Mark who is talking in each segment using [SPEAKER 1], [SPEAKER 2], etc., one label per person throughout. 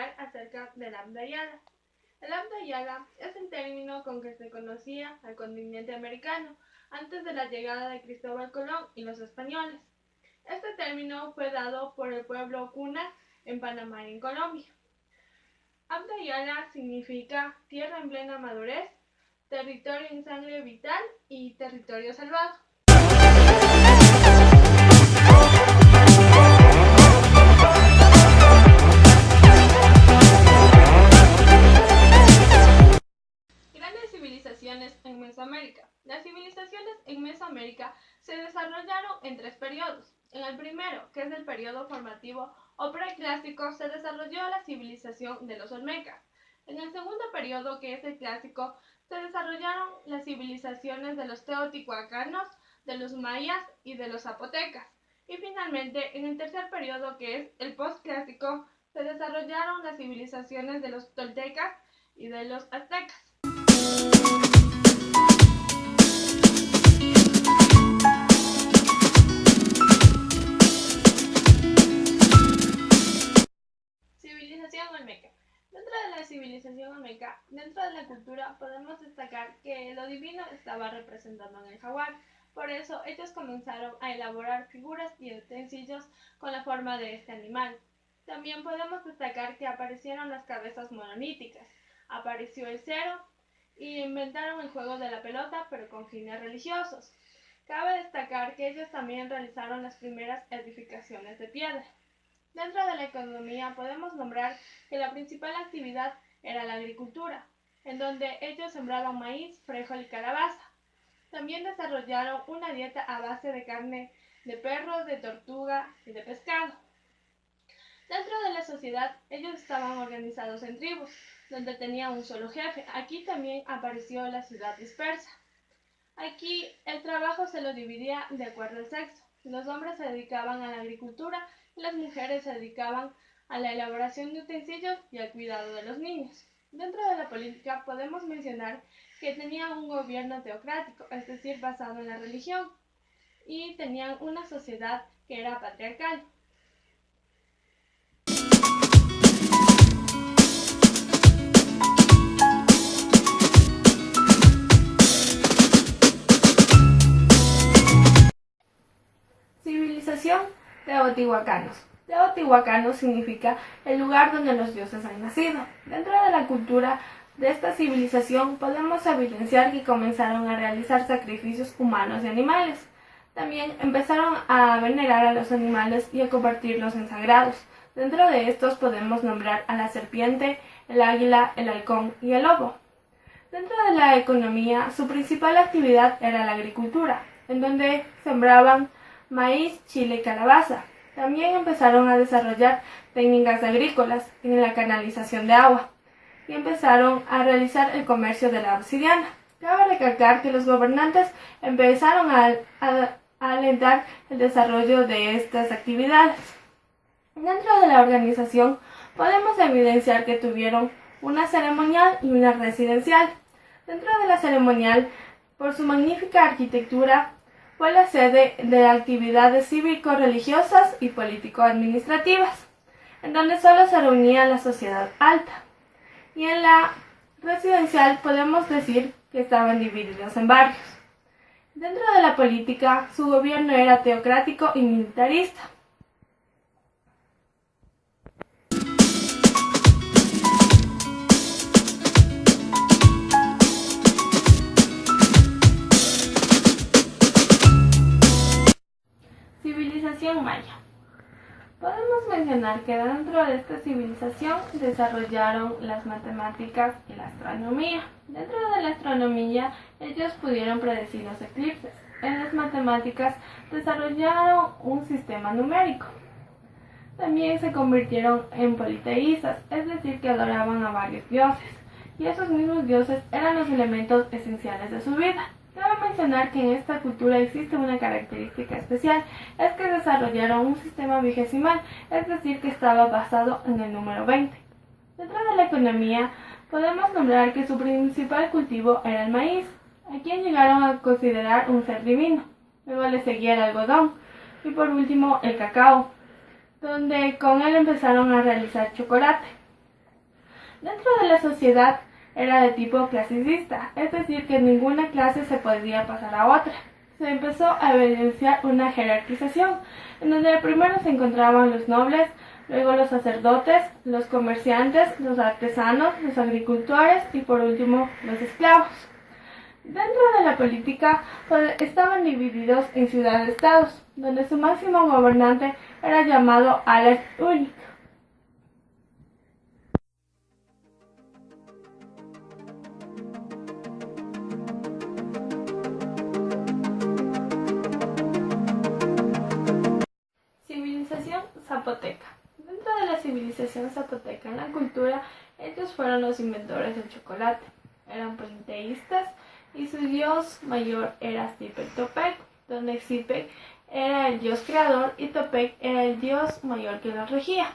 [SPEAKER 1] hablar acerca del Lambda Yala. El Lambda Yala es el término con que se conocía al continente americano antes de la llegada de Cristóbal Colón y los españoles. Este término fue dado por el pueblo Cuna en Panamá y en Colombia. Lambda Yala significa tierra en plena madurez, territorio en sangre vital y territorio salvado. Grandes civilizaciones en Mesoamérica. Las civilizaciones en Mesoamérica se desarrollaron en tres periodos. En el primero, que es el periodo formativo o preclásico, se desarrolló la civilización de los Olmecas. En el segundo periodo, que es el clásico, se desarrollaron las civilizaciones de los teotihuacanos, de los mayas y de los zapotecas. Y finalmente, en el tercer periodo, que es el postclásico, se desarrollaron las civilizaciones de los toltecas y de los aztecas. Civilización olmeca. Dentro de la civilización olmeca, dentro de la cultura, podemos destacar que lo divino estaba representado en el jaguar. Por eso, ellos comenzaron a elaborar figuras y utensilios con la forma de este animal. También podemos destacar que aparecieron las cabezas monolíticas, apareció el cero y inventaron el juego de la pelota, pero con fines religiosos. Cabe destacar que ellos también realizaron las primeras edificaciones de piedra. Dentro de la economía podemos nombrar que la principal actividad era la agricultura, en donde ellos sembraban maíz, frijol y calabaza. También desarrollaron una dieta a base de carne de perro, de tortuga y de pescado. Dentro de la sociedad, ellos estaban organizados en tribus, donde tenían un solo jefe. Aquí también apareció la ciudad dispersa. Aquí el trabajo se lo dividía de acuerdo al sexo. Los hombres se dedicaban a la agricultura y las mujeres se dedicaban a la elaboración de utensilios y al cuidado de los niños. Dentro de la política podemos mencionar que tenían un gobierno teocrático, es decir, basado en la religión, y tenían una sociedad que era patriarcal. Civilización teotihuacanos. Teotihuacano significa el lugar donde los dioses han nacido. Dentro de la cultura de esta civilización podemos evidenciar que comenzaron a realizar sacrificios humanos y animales. También empezaron a venerar a los animales y a convertirlos en sagrados. Dentro de estos podemos nombrar a la serpiente, el águila, el halcón y el lobo. Dentro de la economía, su principal actividad era la agricultura, en donde sembraban maíz, chile y calabaza. También empezaron a desarrollar técnicas agrícolas en la canalización de agua y empezaron a realizar el comercio de la obsidiana. Cabe recalcar que los gobernantes empezaron a alentar el desarrollo de estas actividades. Dentro de la organización podemos evidenciar que tuvieron una ceremonial y una residencial. Dentro de la ceremonial, por su magnífica arquitectura, fue la sede de actividades cívico-religiosas y político-administrativas, en donde solo se reunía la sociedad alta. Y en la residencial podemos decir que estaban divididos en barrios. Dentro de la política, su gobierno era teocrático y militarista. Civilización maya. Podemos mencionar que dentro de esta civilización desarrollaron las matemáticas y la astronomía. Dentro de la astronomía, ellos pudieron predecir los eclipses. En las matemáticas desarrollaron un sistema numérico. También se convirtieron en politeístas, es decir, que adoraban a varios dioses. Y esos mismos dioses eran los elementos esenciales de su vida. Cabe mencionar que en esta cultura existe una característica especial, es que desarrollaron un sistema vigesimal, es decir, que estaba basado en el número 20. Dentro de la economía, podemos nombrar que su principal cultivo era el maíz, a quien llegaron a considerar un ser divino. Luego le seguía el algodón y por último el cacao, donde con él empezaron a realizar chocolate. Dentro de la sociedad era de tipo clasicista, es decir, que ninguna clase se podía pasar a otra. Se empezó a evidenciar una jerarquización, en donde primero se encontraban los nobles, luego los sacerdotes, los comerciantes, los artesanos, los agricultores y por último los esclavos. Dentro de la política estaban divididos en ciudad-estados, donde su máximo gobernante era llamado Alex Ulick. Civilización zapoteca. Dentro de la civilización zapoteca, en la cultura, ellos fueron los inventores del chocolate. Eran politeístas y su dios mayor era Cipec-Topec, donde Cipec era el dios creador y Topec era el dios mayor que los regía.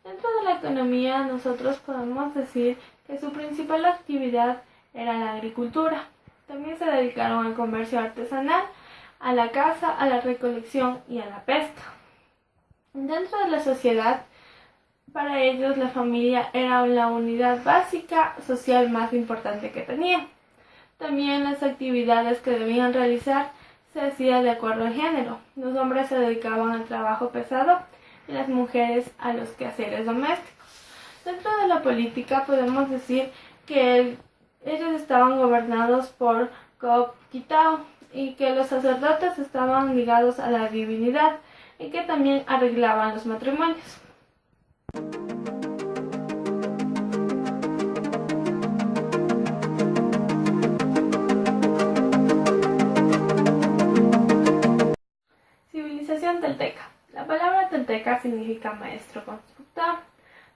[SPEAKER 1] Dentro de la economía, nosotros podemos decir que su principal actividad era la agricultura. También se dedicaron al comercio artesanal, a la caza, a la recolección y a la pesca. Dentro de la sociedad, para ellos la familia era la unidad básica social más importante que tenían. También las actividades que debían realizar se hacían de acuerdo al género. Los hombres se dedicaban al trabajo pesado y las mujeres a los quehaceres domésticos. Dentro de la política podemos decir que ellos estaban gobernados por Cop-Quitao y que los sacerdotes estaban ligados a la divinidad y que también arreglaban los matrimonios. Civilización tolteca. La palabra tolteca significa maestro constructor.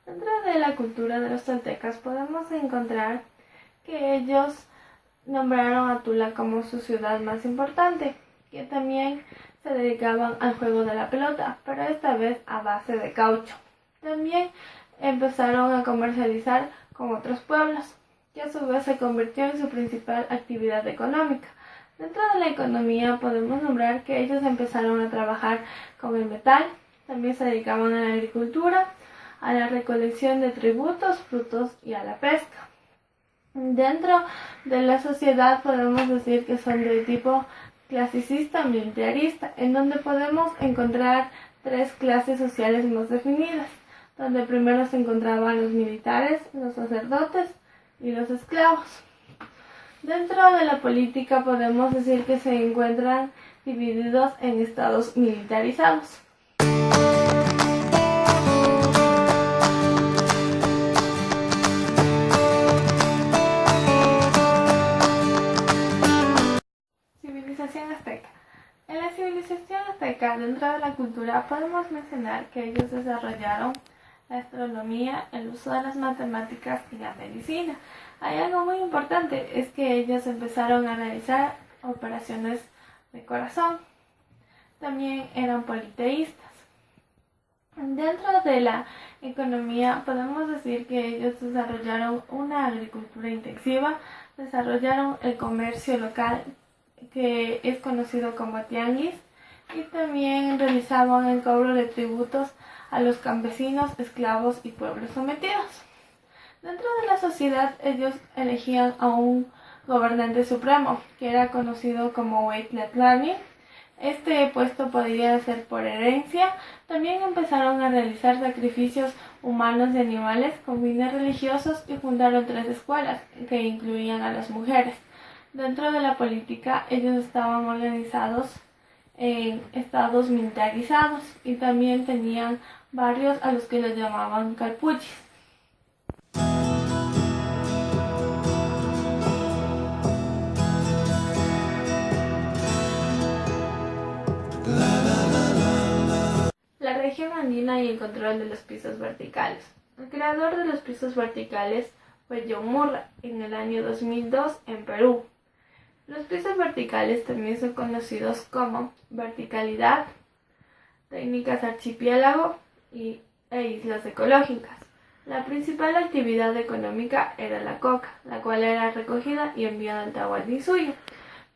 [SPEAKER 1] Dentro de la cultura de los toltecas podemos encontrar que ellos nombraron a Tula como su ciudad más importante, que también se dedicaban al juego de la pelota, pero esta vez a base de caucho. También empezaron a comercializar con otros pueblos, que a su vez se convirtió en su principal actividad económica. Dentro de la economía podemos nombrar que ellos empezaron a trabajar con el metal, también se dedicaban a la agricultura, a la recolección de tributos, frutos y a la pesca. Dentro de la sociedad podemos decir que son de tipo clasicista militarista, en donde podemos encontrar tres clases sociales más definidas, donde primero se encontraban los militares, los sacerdotes y los esclavos. Dentro de la política podemos decir que se encuentran divididos en estados militarizados. Civilización azteca. En la civilización azteca, dentro de la cultura, podemos mencionar que ellos desarrollaron la astronomía, el uso de las matemáticas y la medicina. Hay algo muy importante, es que ellos empezaron a realizar operaciones de corazón. También eran politeístas. Dentro de la economía podemos decir que ellos desarrollaron una agricultura intensiva, desarrollaron el comercio local que es conocido como tianguis y también realizaban el cobro de tributos a los campesinos, esclavos y pueblos sometidos. Dentro de la sociedad ellos elegían a un gobernante supremo que era conocido como Hueytlatlani. Este puesto podía ser por herencia. También empezaron a realizar sacrificios humanos de animales con fines religiosos y fundaron 3 escuelas que incluían a las mujeres. Dentro de la política ellos estaban organizados en estados militarizados y también tenían barrios a los que los llamaban calpuchis. La región andina y el control de los pisos verticales. El creador de los pisos verticales fue John Murray en el año 2002 en Perú. Los pisos verticales también son conocidos como verticalidad, técnicas archipiélago e islas ecológicas. La principal actividad económica era la coca, la cual era recogida y enviada al Tahuantinsuyo.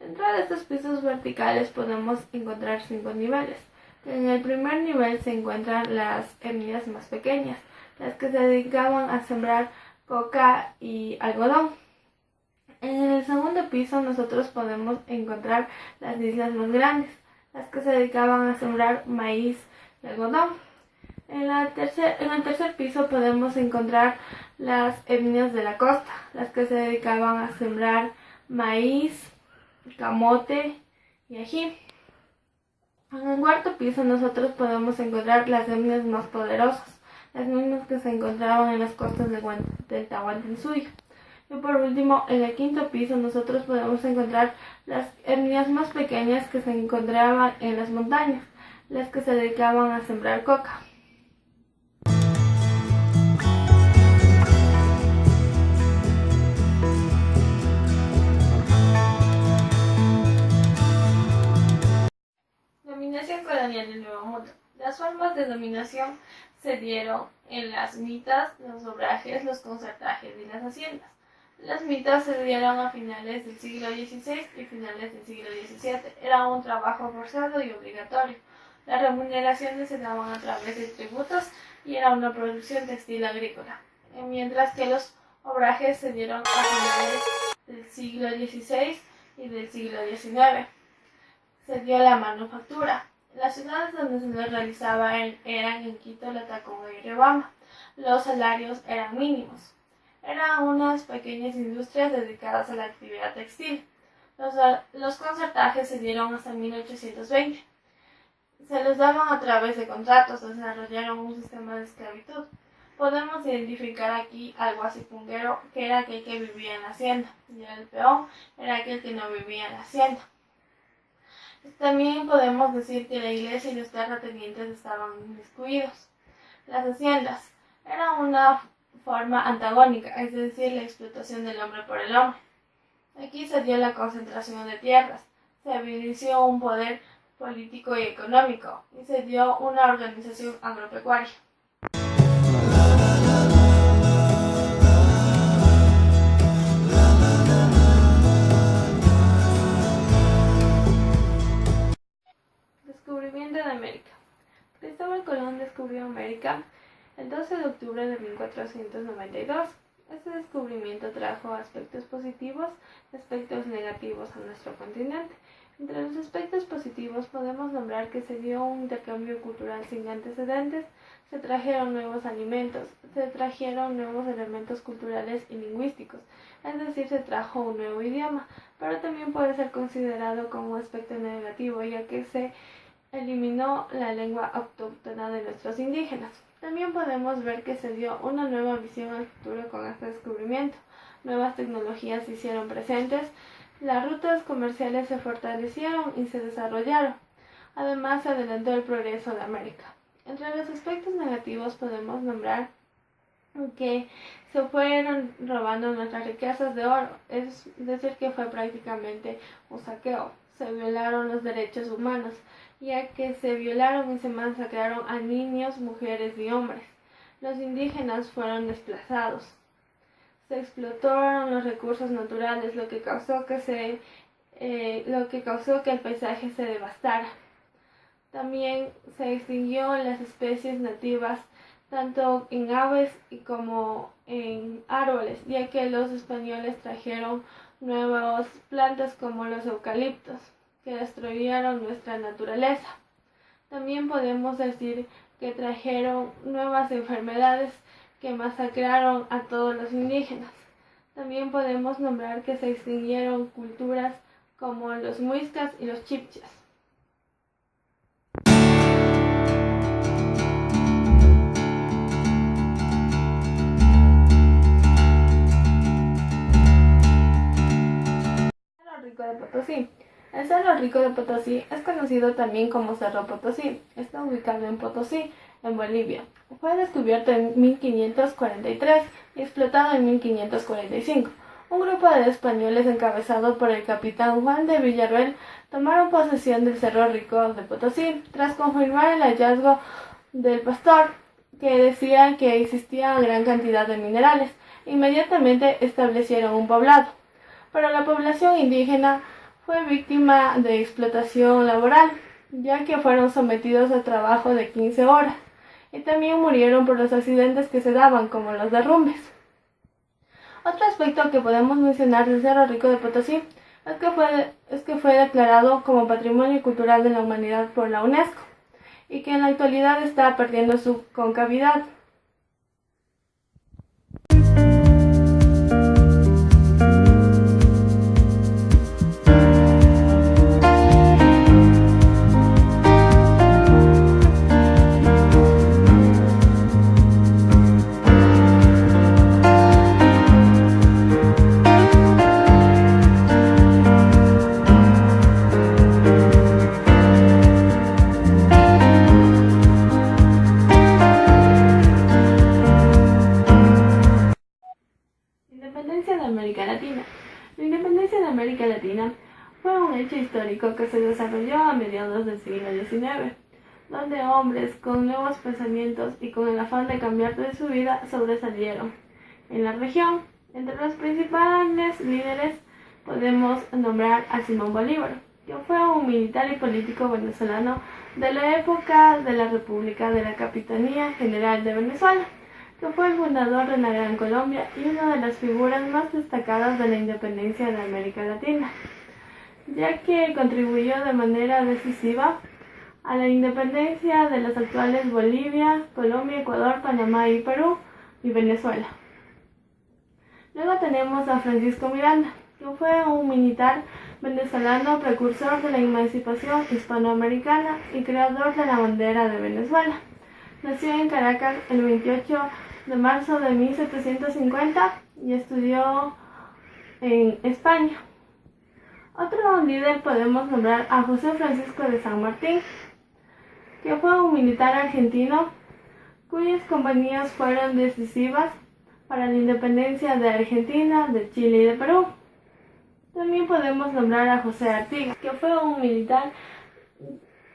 [SPEAKER 1] Dentro de estos pisos verticales podemos encontrar 5 niveles. En el primer nivel se encuentran las etnias más pequeñas, las que se dedicaban a sembrar coca y algodón. En el segundo piso nosotros podemos encontrar las islas más grandes, las que se dedicaban a sembrar maíz y algodón. En el tercer piso podemos encontrar las etnias de la costa, las que se dedicaban a sembrar maíz, camote y ají. En el cuarto piso nosotros podemos encontrar las etnias más poderosas, las mismas que se encontraban en las costas del Tahuantinsuyo. Y por último, en el quinto piso nosotros podemos encontrar las etnias más pequeñas que se encontraban en las montañas, las que se dedicaban a sembrar coca. Dominación colonial del Nuevo Mundo. Las formas de dominación se dieron en las mitas, los obrajes, los concertajes y las haciendas. Las mitas se dieron a finales del siglo XVI y finales del siglo XVII. Era un trabajo forzado y obligatorio. Las remuneraciones se daban a través de tributos y era una producción textil agrícola. Mientras que los obrajes se dieron a finales del siglo XVI y del siglo XIX. Se dio la manufactura. Las ciudades donde se les realizaba eran en Quito, Latacunga y Riobamba. Los salarios eran mínimos. Eran unas pequeñas industrias dedicadas a la actividad textil. Los concertajes se dieron hasta 1820. Se les daban a través de contratos, desarrollaron un sistema de esclavitud. Podemos identificar aquí al guasipunguero, que era aquel que vivía en la hacienda, y el peón era aquel que no vivía en la hacienda. También podemos decir que la iglesia y los terratenientes estaban inmiscuidos. Las haciendas eran una forma antagónica, es decir, la explotación del hombre por el hombre. Aquí se dio la concentración de tierras, se evidenció un poder político y económico y se dio una organización agropecuaria. Descubrimiento de América. Cristóbal Colón descubrió América el 12 de octubre de 1492. Este descubrimiento trajo aspectos positivos y aspectos negativos a nuestro continente. Entre los aspectos positivos podemos nombrar que se dio un intercambio cultural sin antecedentes, se trajeron nuevos alimentos, se trajeron nuevos elementos culturales y lingüísticos, es decir, se trajo un nuevo idioma, pero también puede ser considerado como un aspecto negativo, ya que se eliminó la lengua autóctona de nuestros indígenas. También podemos ver que se dio una nueva visión al futuro con este descubrimiento. Nuevas tecnologías se hicieron presentes, las rutas comerciales se fortalecieron y se desarrollaron. Además, se adelantó el progreso de América. Entre los aspectos negativos podemos nombrar que se fueron robando nuestras riquezas de oro, es decir, que fue prácticamente un saqueo. Se violaron los derechos humanos, ya que se violaron y se masacraron a niños, mujeres y hombres. Los indígenas fueron desplazados. Se explotaron los recursos naturales, lo que causó que el paisaje se devastara. También se extinguió las especies nativas, tanto en aves como en árboles, ya que los españoles trajeron nuevas plantas como los eucaliptos, que destruyeron nuestra naturaleza. También podemos decir que trajeron nuevas enfermedades que masacraron a todos los indígenas. También podemos nombrar que se extinguieron culturas como los muiscas y los chipchas. Cerro Rico de Potosí. El Cerro Rico de Potosí es conocido también como Cerro Potosí. Está ubicado en Potosí, en Bolivia. Fue descubierto en 1543 y explotado en 1545. Un grupo de españoles encabezado por el capitán Juan de Villarroel tomaron posesión del Cerro Rico de Potosí tras confirmar el hallazgo del pastor, que decía que existía gran cantidad de minerales. Inmediatamente establecieron un poblado, pero la población indígena fue víctima de explotación laboral, ya que fueron sometidos a trabajo de 15 horas y también murieron por los accidentes que se daban, como los derrumbes. Otro aspecto que podemos mencionar del Cerro Rico de Potosí es que fue declarado como Patrimonio Cultural de la Humanidad por la UNESCO y que en la actualidad está perdiendo su concavidad. Independencia de América Latina. La independencia de América Latina fue un hecho histórico que se desarrolló a mediados del siglo XIX, donde hombres con nuevos pensamientos y con el afán de cambiar de su vida sobresalieron. En la región, entre los principales líderes podemos nombrar a Simón Bolívar, que fue un militar y político venezolano de la época de la República de la Capitanía General de Venezuela, que fue el fundador de la Gran Colombia y una de las figuras más destacadas de la independencia de América Latina, ya que contribuyó de manera decisiva a la independencia de las actuales Bolivia, Colombia, Ecuador, Panamá y Perú y Venezuela. Luego tenemos a Francisco Miranda, que fue un militar venezolano precursor de la emancipación hispanoamericana y creador de la bandera de Venezuela. Nació en Caracas el 28 de marzo de 1750 y estudió en España. Otro líder podemos nombrar a José Francisco de San Martín, que fue un militar argentino cuyas compañías fueron decisivas para la independencia de Argentina, de Chile y de Perú. También podemos nombrar a José Artigas, que fue un militar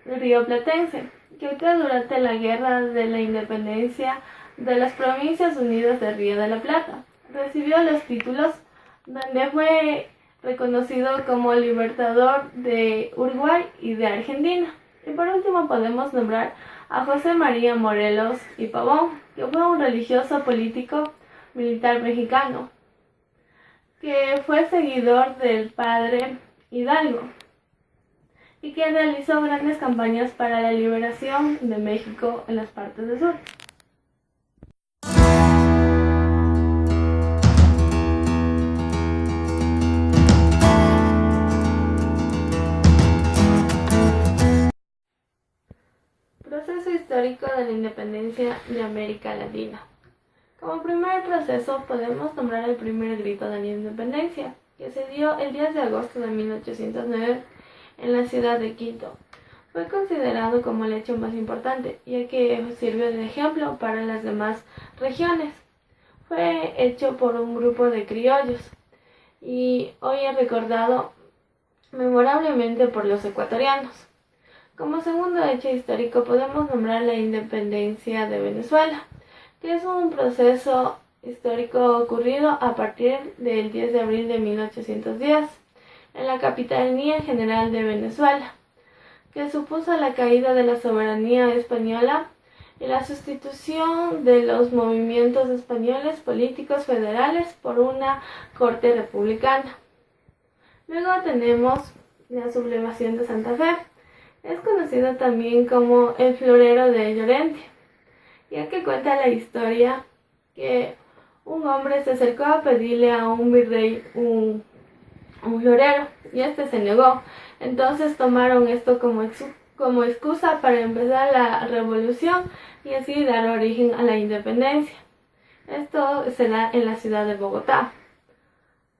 [SPEAKER 1] rioplatense, que actuó durante la Guerra de la Independencia de las Provincias Unidas de Río de la Plata. Recibió los títulos donde fue reconocido como libertador de Uruguay y de Argentina. Y por último podemos nombrar a José María Morelos y Pavón, que fue un religioso político militar mexicano, que fue seguidor del padre Hidalgo y que realizó grandes campañas para la liberación de México en las partes del sur. Proceso histórico de la independencia de América Latina. Como primer proceso podemos nombrar el primer grito de la independencia, que se dio el 10 de agosto de 1809 en la ciudad de Quito. Fue considerado como el hecho más importante, ya que sirvió de ejemplo para las demás regiones. Fue hecho por un grupo de criollos y hoy es recordado memorablemente por los ecuatorianos. Como segundo hecho histórico podemos nombrar la independencia de Venezuela, que es un proceso histórico ocurrido a partir del 10 de abril de 1810 en la Capitanía General de Venezuela, que supuso la caída de la soberanía española y la sustitución de los movimientos españoles políticos federales por una corte republicana. Luego tenemos la sublevación de Santa Fe. Es conocido también como el florero de Llorente, ya que cuenta la historia que un hombre se acercó a pedirle a un virrey un florero y este se negó. Entonces tomaron esto como excusa para empezar la revolución y así dar origen a la independencia. Esto se da en la ciudad de Bogotá.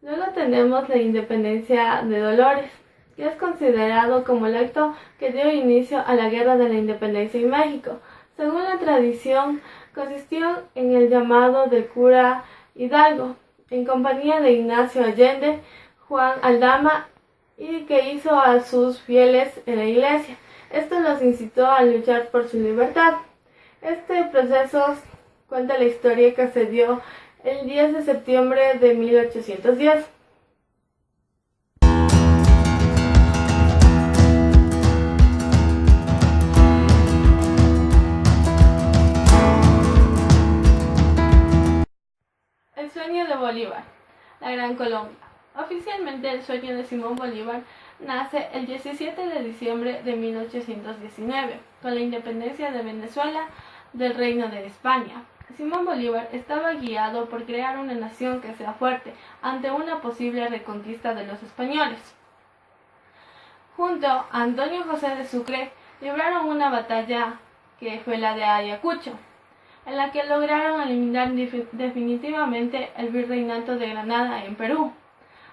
[SPEAKER 1] Luego tenemos la independencia de Dolores, que es considerado como el acto que dio inicio a la Guerra de la Independencia en México. Según la tradición, consistió en el llamado del cura Hidalgo, en compañía de Ignacio Allende, Juan Aldama, y que hizo a sus fieles en la iglesia. Esto los incitó a luchar por su libertad. Este proceso cuenta la historia que se dio el 10 de septiembre de 1810. El sueño de Bolívar, la Gran Colombia. Oficialmente el sueño de Simón Bolívar nace el 17 de diciembre de 1819, con la independencia de Venezuela del Reino de España. Simón Bolívar estaba guiado por crear una nación que sea fuerte ante una posible reconquista de los españoles. Junto a Antonio José de Sucre libraron una batalla que fue la de Ayacucho, en la que lograron eliminar definitivamente el virreinato de Granada en Perú.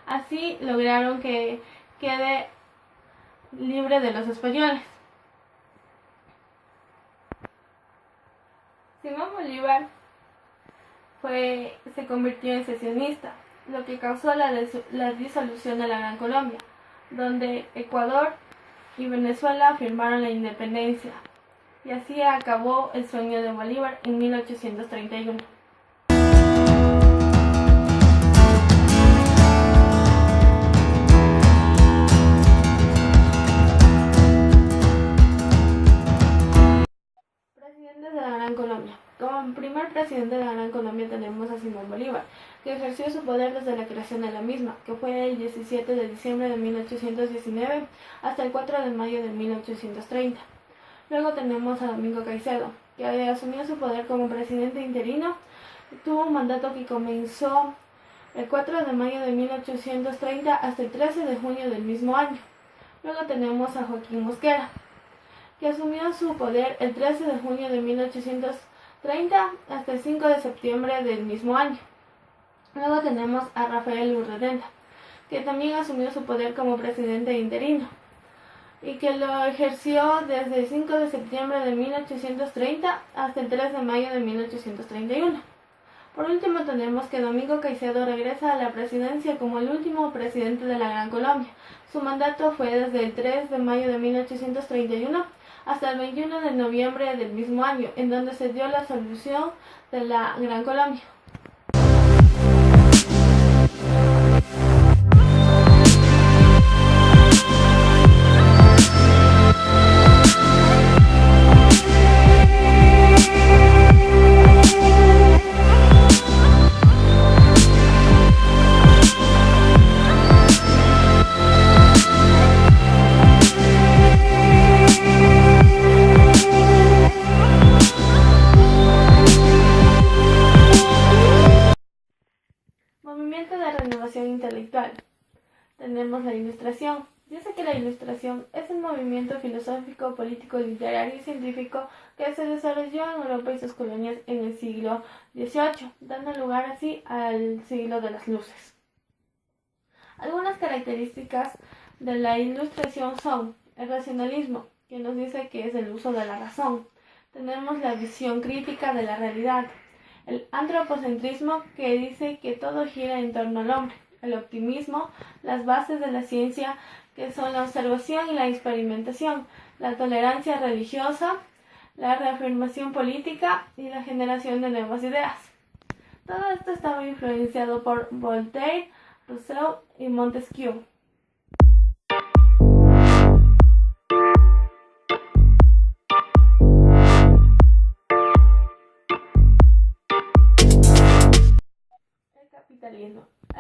[SPEAKER 1] Así lograron que quede libre de los españoles. Simón Bolívar se convirtió en secesionista, lo que causó la disolución de la Gran Colombia, donde Ecuador y Venezuela firmaron la independencia, y así acabó el sueño de Bolívar en 1831. Presidentes de la Gran Colombia. Como primer presidente de la Gran Colombia tenemos a Simón Bolívar, que ejerció su poder desde la creación de la misma, que fue el 17 de diciembre de 1819 hasta el 4 de mayo de 1830. Luego tenemos a Domingo Caicedo, que asumió su poder como presidente interino. Tuvo un mandato que comenzó el 4 de mayo de 1830 hasta el 13 de junio del mismo año. Luego tenemos a Joaquín Mosquera, que asumió su poder el 13 de junio de 1830 hasta el 5 de septiembre del mismo año. Luego tenemos a Rafael Urdaneta, que también asumió su poder como presidente interino y que lo ejerció desde el 5 de septiembre de 1830 hasta el 3 de mayo de 1831. Por último tenemos que Domingo Caicedo regresa a la presidencia como el último presidente de la Gran Colombia. Su mandato fue desde el 3 de mayo de 1831 hasta el 21 de noviembre del mismo año, en donde se dio la solución de la Gran Colombia. Movimiento de renovación intelectual. Tenemos la Ilustración. Dice que la Ilustración es un movimiento filosófico, político, literario y científico que se desarrolló en Europa y sus colonias en el siglo XVIII, dando lugar así al siglo de las luces. Algunas características de la Ilustración son el racionalismo, que nos dice que es el uso de la razón. Tenemos la visión crítica de la realidad. El antropocentrismo, que dice que todo gira en torno al hombre. El optimismo, las bases de la ciencia, que son la observación y la experimentación. La tolerancia religiosa, la reafirmación política y la generación de nuevas ideas. Todo esto estaba influenciado por Voltaire, Rousseau y Montesquieu.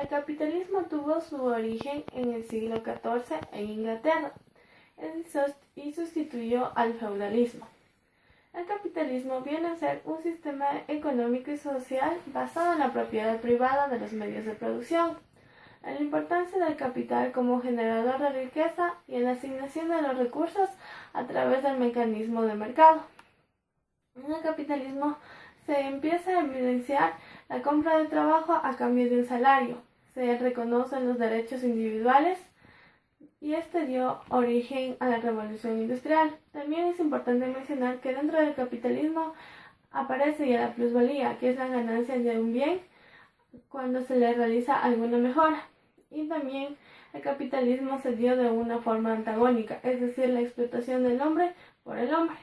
[SPEAKER 1] El capitalismo tuvo su origen en el siglo XIV en Inglaterra y sustituyó al feudalismo. El capitalismo viene a ser un sistema económico y social basado en la propiedad privada de los medios de producción, en la importancia del capital como generador de riqueza y en la asignación de los recursos a través del mecanismo de mercado. En el capitalismo se empieza a evidenciar la compra de trabajo a cambio de un salario. Se reconocen los derechos individuales y este dio origen a la revolución industrial. También es importante mencionar que dentro del capitalismo aparece ya la plusvalía, que es la ganancia de un bien cuando se le realiza alguna mejora. Y también el capitalismo se dio de una forma antagónica, es decir, la explotación del hombre por el hombre.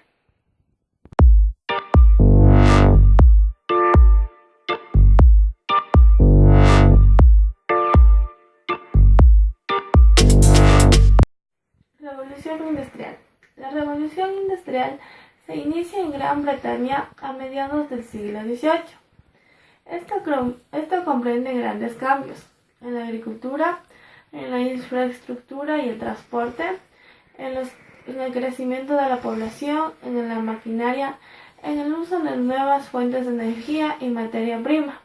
[SPEAKER 1] Revolución industrial. La revolución industrial se inicia en Gran Bretaña a mediados del siglo XVIII. Esto comprende grandes cambios en la agricultura, en la infraestructura y el transporte, en el crecimiento de la población, en la maquinaria, en el uso de nuevas fuentes de energía y materia prima.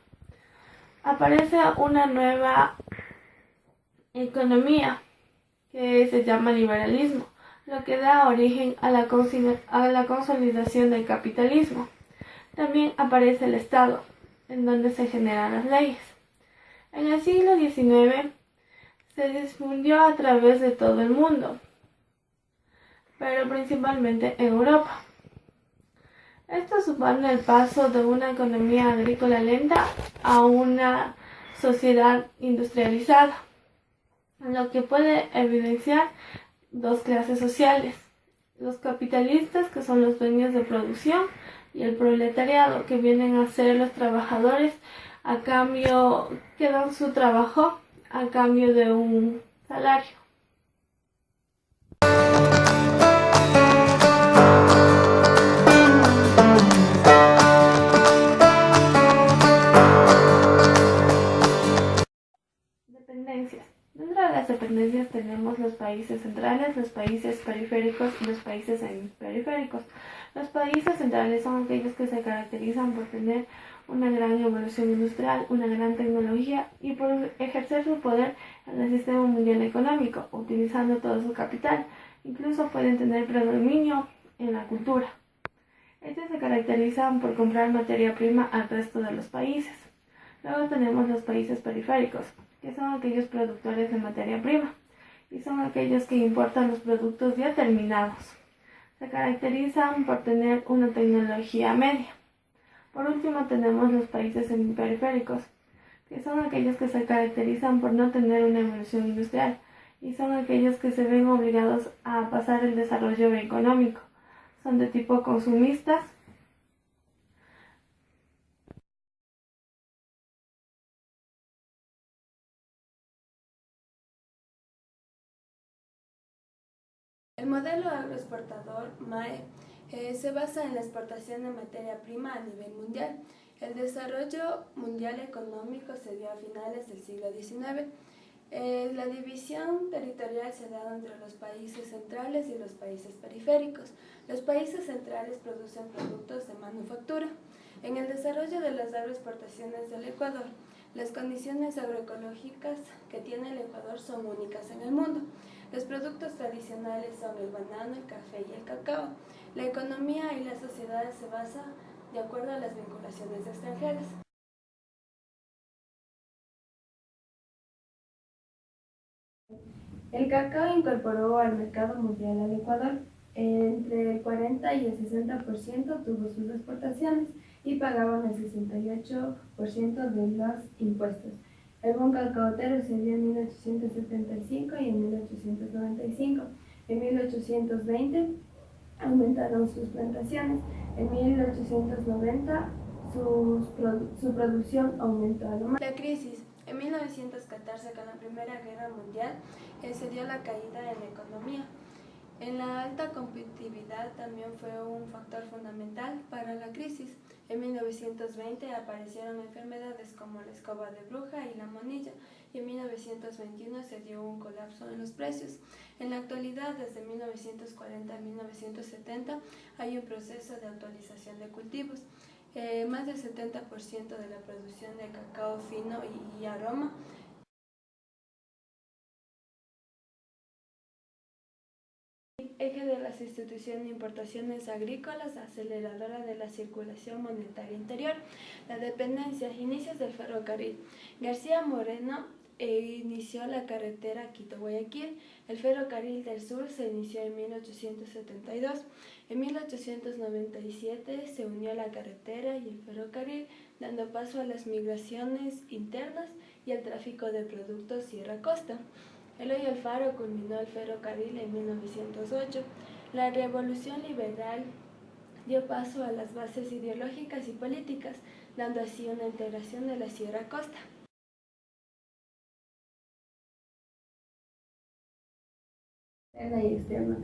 [SPEAKER 1] Aparece una nueva economía que se llama liberalismo, lo que da origen a la consolidación del capitalismo. También aparece el Estado, en donde se generan las leyes. En el siglo XIX se difundió a través de todo el mundo, pero principalmente en Europa. Esto supone el paso de una economía agrícola lenta a una sociedad industrializada, lo que puede evidenciar dos clases sociales: los capitalistas, que son los dueños de producción, y el proletariado, que vienen a ser los trabajadores que dan su trabajo a cambio de un salario. Dependencias. Dentro de las dependencias tenemos los países centrales, los países periféricos y los países semiperiféricos. Los países centrales son aquellos que se caracterizan por tener una gran evolución industrial, una gran tecnología y por ejercer su poder en el sistema mundial económico, utilizando todo su capital. Incluso pueden tener predominio en la cultura. Estos se caracterizan por comprar materia prima al resto de los países. Luego tenemos los países periféricos, que son aquellos productores de materia prima y son aquellos que importan los productos ya terminados. Se caracterizan por tener una tecnología media. Por último tenemos los países semiperiféricos, que son aquellos que se caracterizan por no tener una evolución industrial y son aquellos que se ven obligados a pasar el desarrollo económico. Son de tipo consumistas.
[SPEAKER 2] El modelo agroexportador MAE se basa en la exportación de materia prima a nivel mundial. El desarrollo mundial económico se dio a finales del siglo XIX. La división territorial se da entre los países centrales y los países periféricos. Los países centrales producen productos de manufactura. En el desarrollo de las agroexportaciones del Ecuador, las condiciones agroecológicas que tiene el Ecuador son únicas en el mundo. Los productos tradicionales son el banano, el café y el cacao. La economía y las sociedades se basan de acuerdo a las vinculaciones extranjeras. El cacao incorporó al mercado mundial al Ecuador. Entre el 40 y el 60% tuvo sus exportaciones y pagaban el 68% de los impuestos. El boom cacaotero se dio en 1875 y en 1895. En 1820 aumentaron sus plantaciones. En 1890 su producción aumentó a lo más. La crisis. En 1914, con la Primera Guerra Mundial, se dio la caída en la economía. En la alta competitividad también fue un factor fundamental para la crisis. En 1920 aparecieron enfermedades como la escoba de bruja y la monilla, y en 1921 se dio un colapso en los precios. En la actualidad, desde 1940 a 1970, hay un proceso de actualización de cultivos. Más del 70% de la producción de cacao fino y aroma eje de las instituciones de importaciones agrícolas, aceleradora de la circulación monetaria interior. La dependencia, inicios del ferrocarril. García Moreno inició la carretera Quito-Guayaquil. El ferrocarril del sur se inició en 1872. En 1897 se unió la carretera y el ferrocarril, dando paso a las migraciones internas y al tráfico de productos sierra-costa. Eloy Alfaro culminó el ferrocarril en 1908. La revolución liberal dio paso a las bases ideológicas y políticas, dando así una integración de la Sierra Costa. Interna y externa.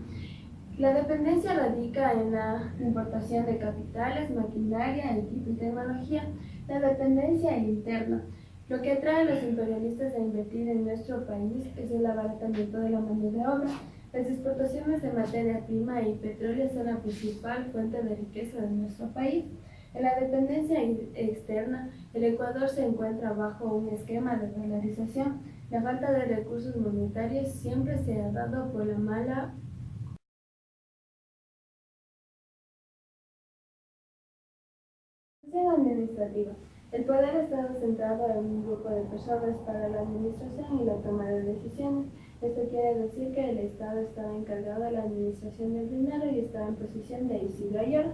[SPEAKER 2] La dependencia radica en la importación de capitales, maquinaria, equipo y tecnología. La dependencia interna. Lo que atrae a los imperialistas a invertir en nuestro país es el abaratamiento de la mano de obra. Las exportaciones de materia prima y petróleo son la principal fuente de riqueza de nuestro país. En la dependencia externa, el Ecuador se encuentra bajo un esquema de dolarización. La falta de recursos monetarios siempre se ha dado por la mala administrativa. El poder ha estado centrado en un grupo de personas para la administración y la toma de decisiones. Esto quiere decir que el Estado estaba encargado de la administración del dinero y estaba en posición de Isidro Ayora.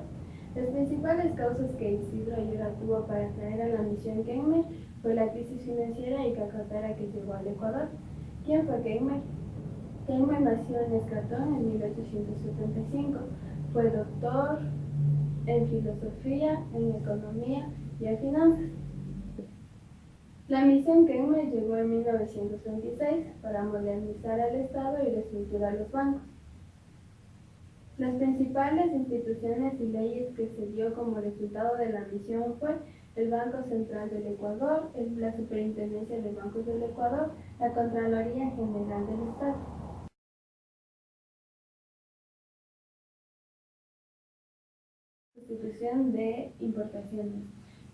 [SPEAKER 2] Las principales causas que Isidro Ayora tuvo para traer a la misión Kenmer fue la crisis financiera y cacotera que llegó al Ecuador. ¿Quién fue Kenmer? Kenmer nació en Escatón en 1875. Fue doctor en filosofía, en economía y en finanzas. La misión Kenmer llegó en 1926 para modernizar el Estado y reestructurar los bancos. Las principales instituciones y leyes que se dio como resultado de la misión fue el Banco Central del Ecuador, la Superintendencia de Bancos del Ecuador, la Contraloría General del Estado. Sustitución de importaciones.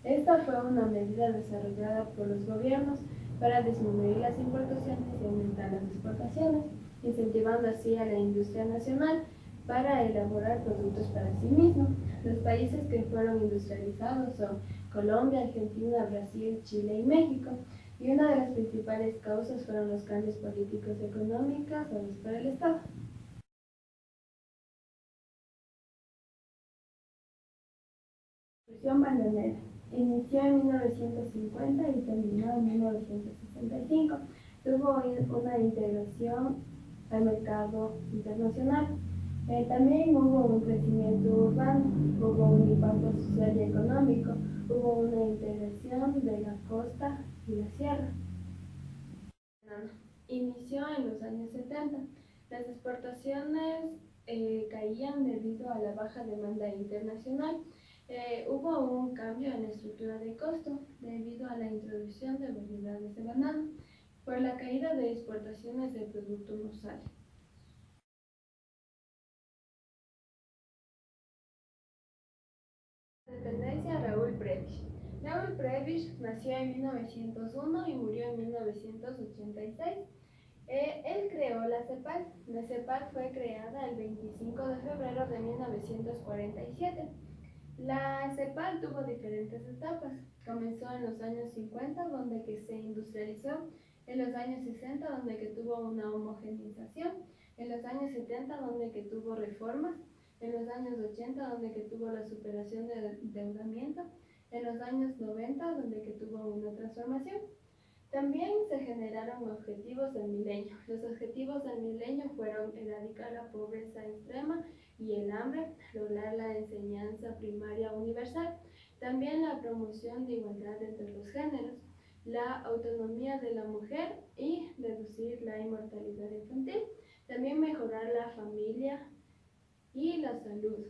[SPEAKER 2] Esta fue una medida desarrollada por los gobiernos para disminuir las importaciones y aumentar las exportaciones, incentivando así a la industria nacional para elaborar productos para sí mismo. Los países que fueron industrializados son Colombia, Argentina, Brasil, Chile y México, y una de las principales causas fueron los cambios políticos y económicos dados por el Estado. Revolución bananera. Inició en 1950 y terminó en 1965. Tuvo una integración al mercado internacional. También hubo un crecimiento urbano, hubo un impacto social y económico, hubo una integración de la costa y la sierra. Inició en los años 70. Las exportaciones caían debido a la baja demanda internacional. Hubo un cambio en la estructura de costo debido a la introducción de variedades de banano. Por la caída de exportaciones de producto no sale. Dependencia Raúl Prebisch. Raúl Prebisch nació en 1901 y murió en 1986. Él creó la CEPAL. La CEPAL fue creada el 25 de febrero de 1947. La CEPAL tuvo diferentes etapas. Comenzó en los años 50, donde que se industrializó, en los años 60, donde que tuvo una homogenización, en los años 70, donde que tuvo reformas, en los años 80, donde que tuvo la superación del endeudamiento, en los años 90, donde que tuvo una transformación. También se generaron objetivos del milenio. Los objetivos del milenio fueron erradicar la pobreza extrema y el hambre, lograr la enseñanza primaria universal, también la promoción de igualdad entre los géneros, la autonomía de la mujer y reducir la inmortalidad infantil, también mejorar la familia y la salud,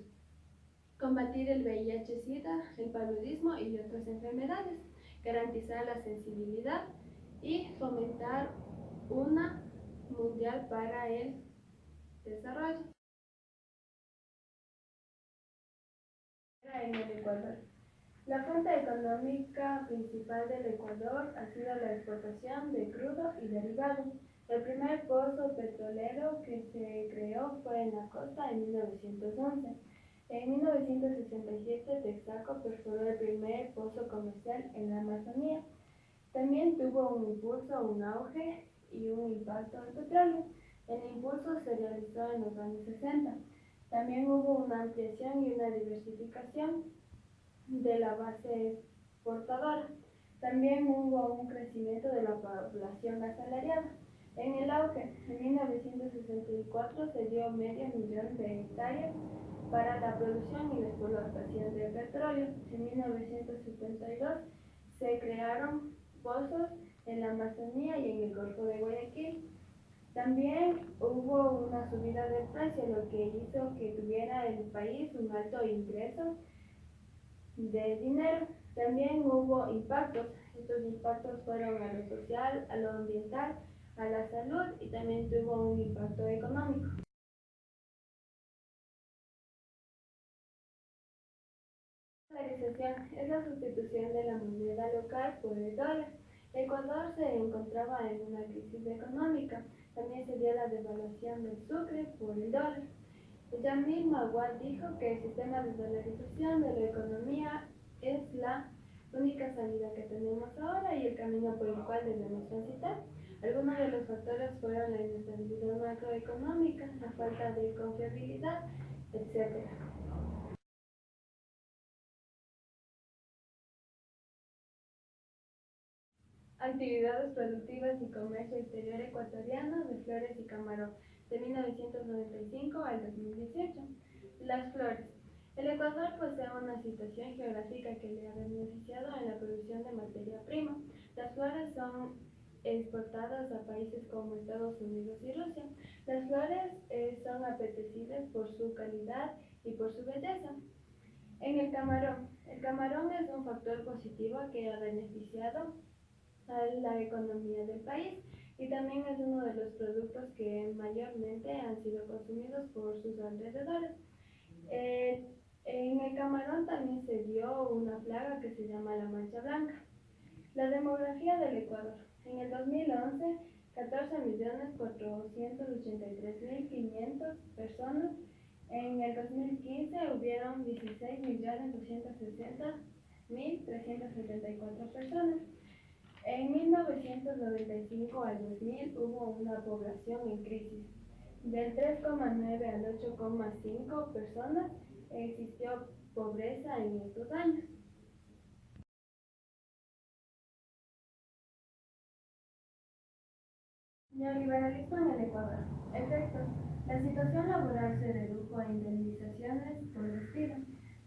[SPEAKER 2] combatir el VIH-Sida, el paludismo y otras enfermedades, garantizar la sensibilidad y fomentar una mundial para el desarrollo. En el Ecuador. La fuente económica principal del Ecuador ha sido la exportación de crudo y derivados. El primer pozo petrolero que se creó fue en la costa en 1911. En 1967, Texaco perforó el primer pozo comercial en la Amazonía. También tuvo un impulso, un auge y un impacto del petróleo. El impulso se realizó en los años 60. También hubo una ampliación y una diversificación de la base exportadora. También hubo un crecimiento de la población asalariada. En el auge, en 1964 se dio 500.000 de hectáreas para la producción y la explotación de petróleo. En 1972 se crearon pozos en la Amazonía y en el Golfo de Guayaquil. También hubo una subida del precio, lo que hizo que tuviera el país un alto ingreso de dinero. También hubo impactos. Estos impactos fueron a lo social, a lo ambiental, a la salud y también tuvo un impacto económico. La dolarización es la sustitución de la moneda local por el dólar. Ecuador se encontraba en una crisis económica. También se dio la devaluación del sucre por el dólar. Yamil Maguad dijo que el sistema de dolarización de la economía es la única salida que tenemos ahora y el camino por el cual debemos transitar. Algunos de los factores fueron la inestabilidad macroeconómica, la falta de confiabilidad, etc. Actividades productivas y comercio exterior ecuatoriano de flores y camarón, de 1995 al 2018. Las flores. El Ecuador posee una situación geográfica que le ha beneficiado en la producción de materia prima. Las flores son exportadas a países como Estados Unidos y Rusia. Las flores son apetecibles por su calidad y por su belleza. En el camarón es un factor positivo que ha beneficiado a la economía del país y también es uno de los productos que mayormente han sido consumidos por sus alrededores. En el camarón también se dio una plaga que se llama la mancha blanca. La demografía del Ecuador. En el 2011, 14.483.500 personas. En el 2015 hubieron 16.260.374 personas. En 1995 al 2000 hubo una población en crisis. Del 3,9 al 8,5 personas existió pobreza en estos años. Neoliberalismo en el Ecuador. Efectos. La situación laboral se redujo a indemnizaciones por despido.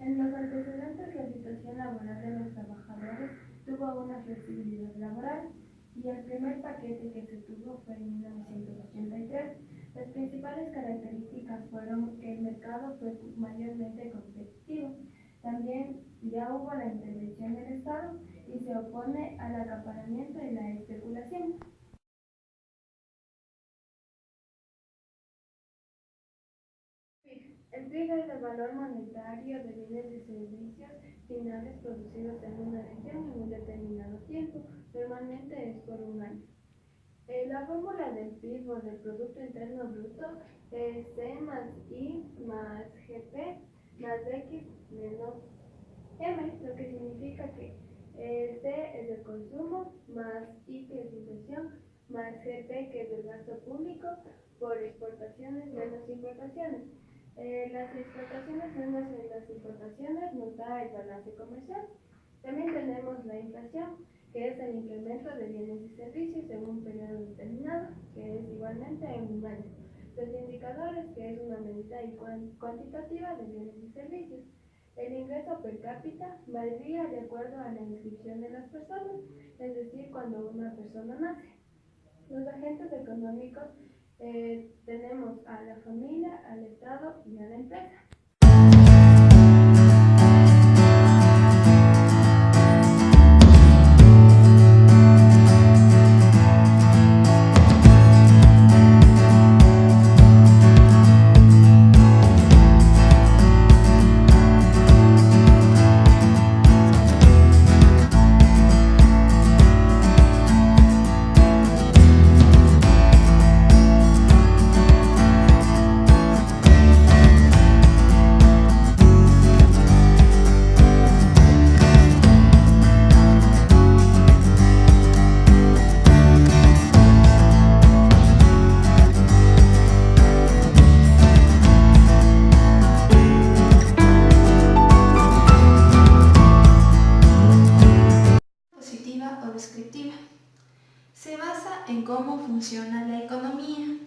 [SPEAKER 2] En los antecedentes, la situación laboral de los trabajadores tuvo una flexibilidad laboral y el primer paquete que se tuvo fue en 1983. Las principales características fueron que el mercado fue mayormente competitivo. También ya hubo la intervención del Estado y se opone al acaparamiento y la especulación. El PIB es el valor monetario de bienes y servicios finales producidos en una región en un determinado tiempo, normalmente es por un año. La fórmula del PIB o del Producto Interno Bruto es C más I más GP más X menos M, lo que significa que C es el consumo más I que es inversión más GP que es el gasto público por exportaciones menos importaciones. Las exportaciones menos las importaciones nos da el balance comercial. También tenemos la inflación, que es el incremento de bienes y servicios en un periodo determinado, que es igualmente en un año. Los indicadores, que es una medida cuantitativa de bienes y servicios. El ingreso per cápita varía de acuerdo a la inscripción de las personas, es decir, cuando una persona nace. Los agentes económicos tenemos a la familia, al Estado y a la empresa.
[SPEAKER 1] Descriptiva. Se basa en cómo funciona la economía,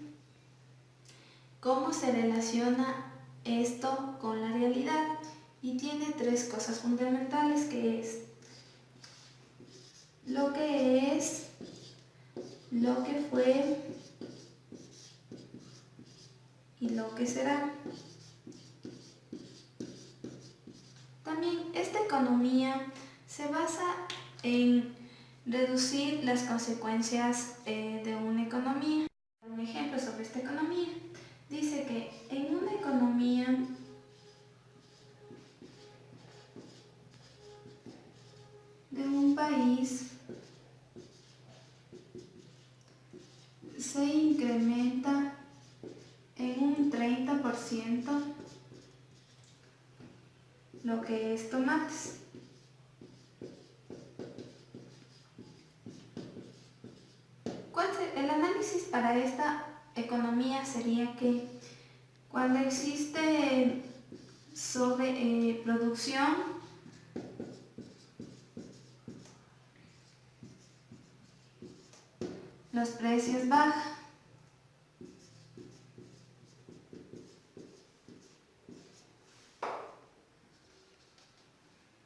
[SPEAKER 1] cómo se relaciona esto con la realidad y tiene tres cosas fundamentales que es lo que es, lo que fue
[SPEAKER 3] lo que será. También esta economía se basa en reducir las consecuencias de una economía. Un ejemplo sobre esta economía dice que en una economía de un país se incrementa en un 30% lo que es tomates. El análisis para esta economía sería que cuando existe sobreproducción, los precios bajan.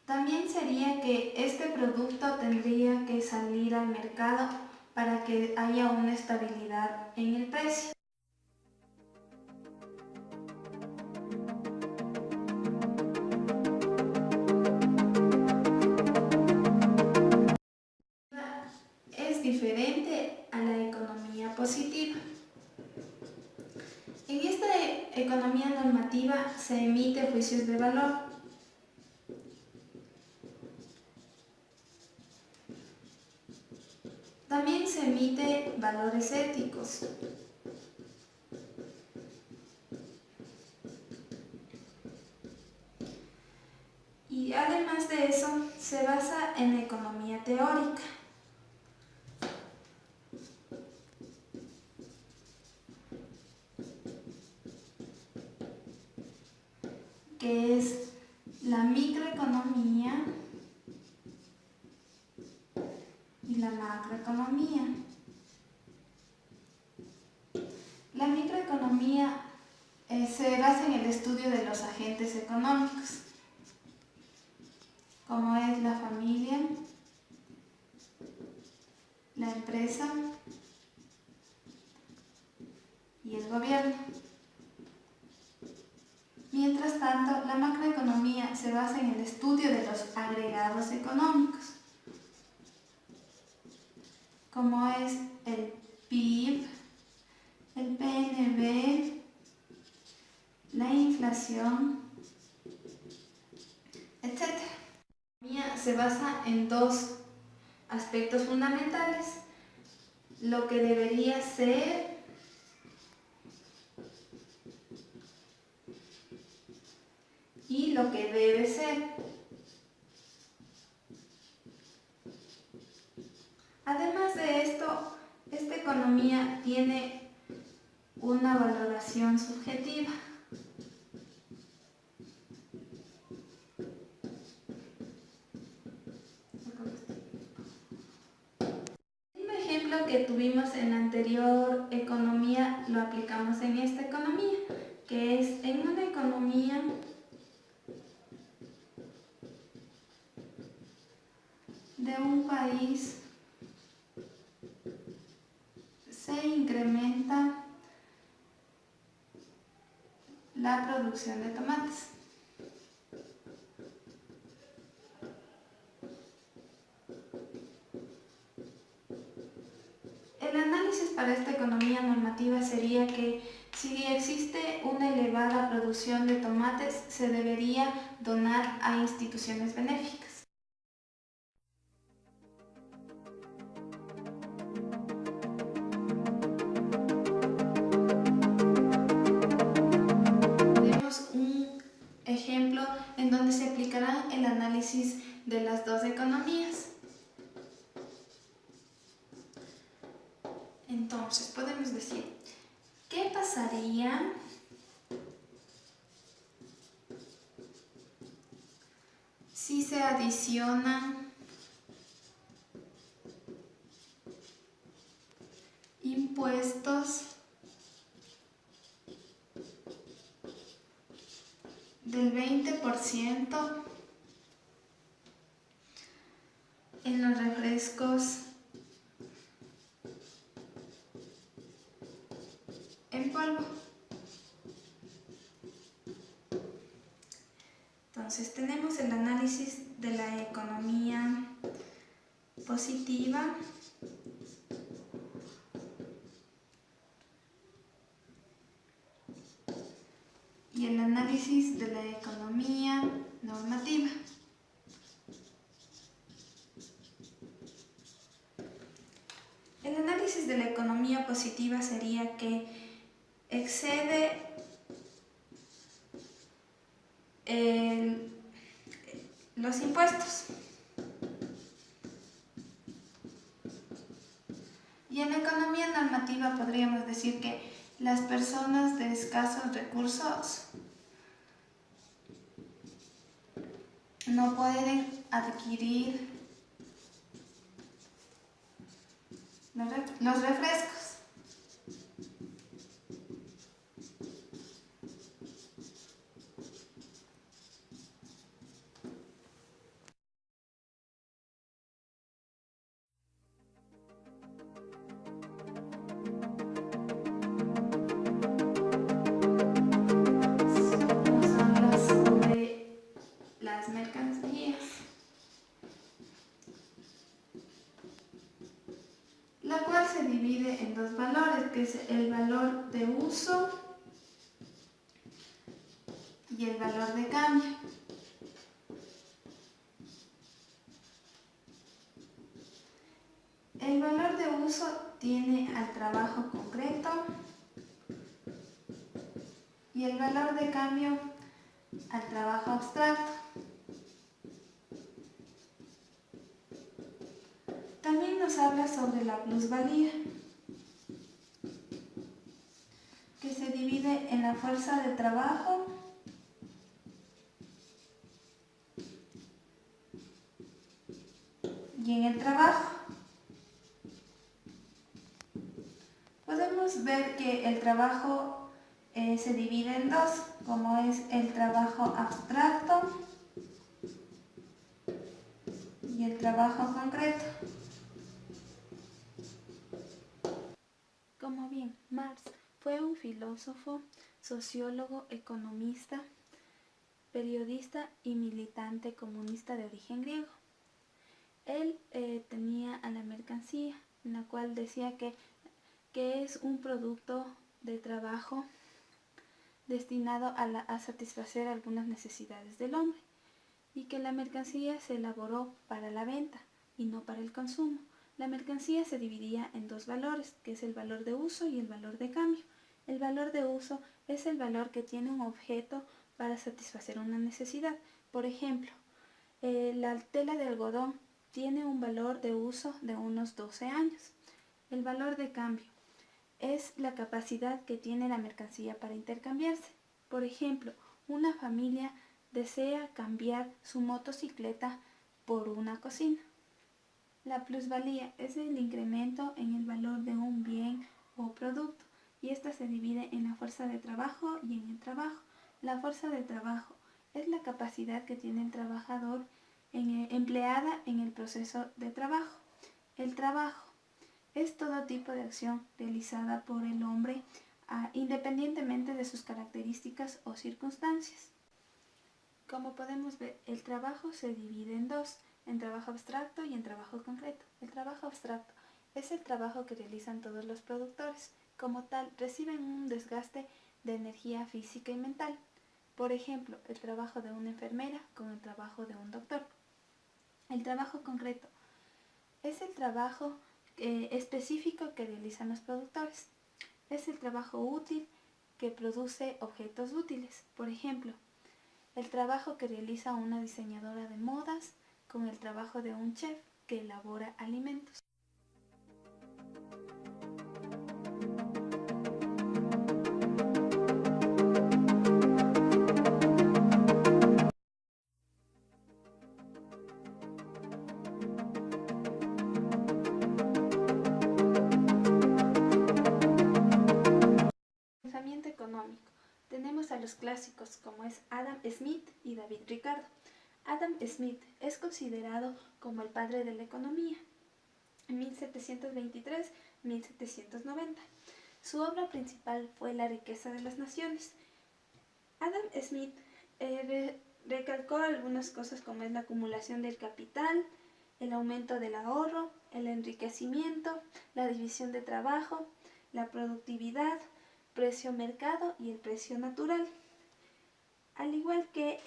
[SPEAKER 3] También sería que este producto tendría que salir al mercado para que haya una estabilidad en el precio. Es diferente a la economía positiva. En esta economía normativa se emite juicios de valor. También se emite valores éticos. Y además de eso, se basa en economía teórica. Que es la microeconomía y la macroeconomía. La microeconomía se basa en el estudio de los agentes económicos, como es la familia, la empresa y el gobierno. Mientras tanto, la macroeconomía se basa en el estudio de los agregados económicos, como es el PIB, el PNB, la inflación, etc. La economía se basa en dos aspectos fundamentales: lo que debería ser y lo que debe ser. Además de esto, esta economía tiene una valoración subjetiva. El mismo ejemplo que tuvimos en la anterior economía lo aplicamos en esta economía, que es en una economía de un país se incrementa la producción de tomates. El análisis para esta economía normativa sería que si existe una elevada producción de tomates, se debería donar a instituciones benéficas. Tenemos un ejemplo en donde se aplicará el análisis de las dos economías. Entonces, podemos decir, ¿qué pasaría si se adicionan impuestos del 20% en los refrescos en polvo? Entonces tenemos el análisis de la economía positiva y el análisis de la economía normativa. El análisis de la economía positiva sería que excede los impuestos. Y en la economía normativa podríamos decir que las personas de escasos recursos no pueden adquirir los refrescos. Las mercancías, la cual se divide en dos valores, que es el valor de uso y el valor de cambio. El valor de uso tiene al trabajo concreto y el valor de cambio al trabajo abstracto. También nos habla sobre la plusvalía, que se divide en la fuerza de trabajo y en el trabajo. Podemos ver que el trabajo se divide en dos, como es el trabajo abstracto y el trabajo concreto. Como bien, Marx fue un filósofo, sociólogo, economista, periodista y militante comunista de origen griego. Él tenía a la mercancía, en la cual decía que es un producto de trabajo destinado a satisfacer algunas necesidades del hombre, y que la mercancía se elaboró para la venta y no para el consumo. La mercancía se dividía en dos valores, que es el valor de uso y el valor de cambio. El valor de uso es el valor que tiene un objeto para satisfacer una necesidad. Por ejemplo, la tela de algodón tiene un valor de uso de unos 12 años. El valor de cambio es la capacidad que tiene la mercancía para intercambiarse. Por ejemplo, una familia desea cambiar su motocicleta por una cocina. La plusvalía es el incremento en el valor de un bien o producto, y esta se divide en la fuerza de trabajo y en el trabajo. La fuerza de trabajo es la capacidad que tiene el trabajador empleada en el proceso de trabajo. El trabajo es todo tipo de acción realizada por el hombre independientemente de sus características o circunstancias. Como podemos ver, el trabajo se divide en dos, en trabajo abstracto y en trabajo concreto. El trabajo abstracto es el trabajo que realizan todos los productores. Como tal, reciben un desgaste de energía física y mental. Por ejemplo, el trabajo de una enfermera con el trabajo de un doctor. El trabajo concreto es el trabajo específico que realizan los productores. Es el trabajo útil que produce objetos útiles. Por ejemplo, el trabajo que realiza una diseñadora de modas con el trabajo de un chef que elabora alimentos. Pensamiento económico. Tenemos a los clásicos como es Adam Smith y David Ricardo. Adam Smith es considerado como el padre de la economía, en 1723-1790. Su obra principal fue La riqueza de las naciones. Adam Smith recalcó algunas cosas como es la acumulación del capital, el aumento del ahorro, el enriquecimiento, la división de trabajo, la productividad, precio mercado y el precio natural. Al igual que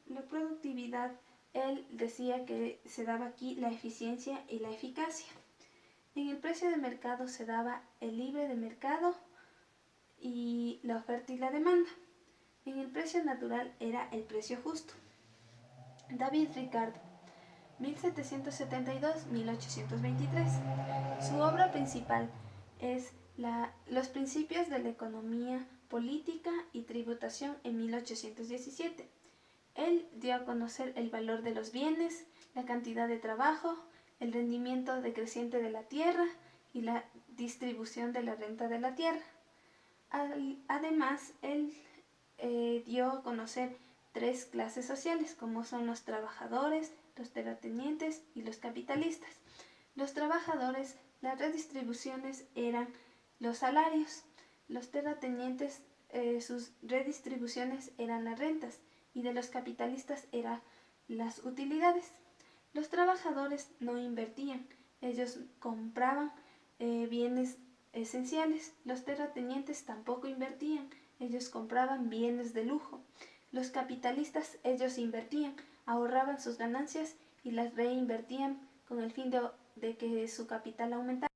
[SPEAKER 3] la productividad, él decía que se daba aquí la eficiencia y la eficacia. En el precio de mercado se daba el libre de mercado y la oferta y la demanda. En el precio natural era el precio justo. David Ricardo, 1772-1823. Su obra principal es Los principios de la economía política y tributación en 1817. Él dio a conocer el valor de los bienes, la cantidad de trabajo, el rendimiento decreciente de la tierra y la distribución de la renta de la tierra. Además, él dio a conocer 3 clases sociales, como son los trabajadores, los terratenientes y los capitalistas. Los trabajadores, las redistribuciones eran los salarios, los terratenientes, sus redistribuciones eran las rentas, y de los capitalistas eran las utilidades. Los trabajadores no invertían, ellos compraban bienes esenciales. Los terratenientes tampoco invertían, ellos compraban bienes de lujo. Los capitalistas, ellos invertían, ahorraban sus ganancias y las reinvertían con el fin de que su capital aumentara.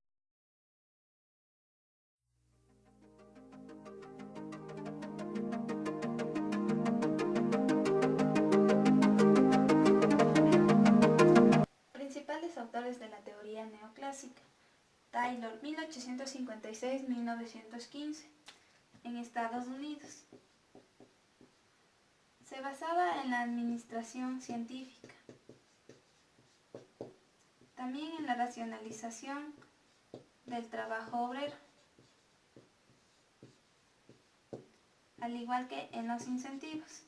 [SPEAKER 3] Principales autores de la teoría neoclásica. Taylor, 1856-1915, en Estados Unidos. Se basaba en la administración científica, también en la racionalización del trabajo obrero, al igual que en los incentivos.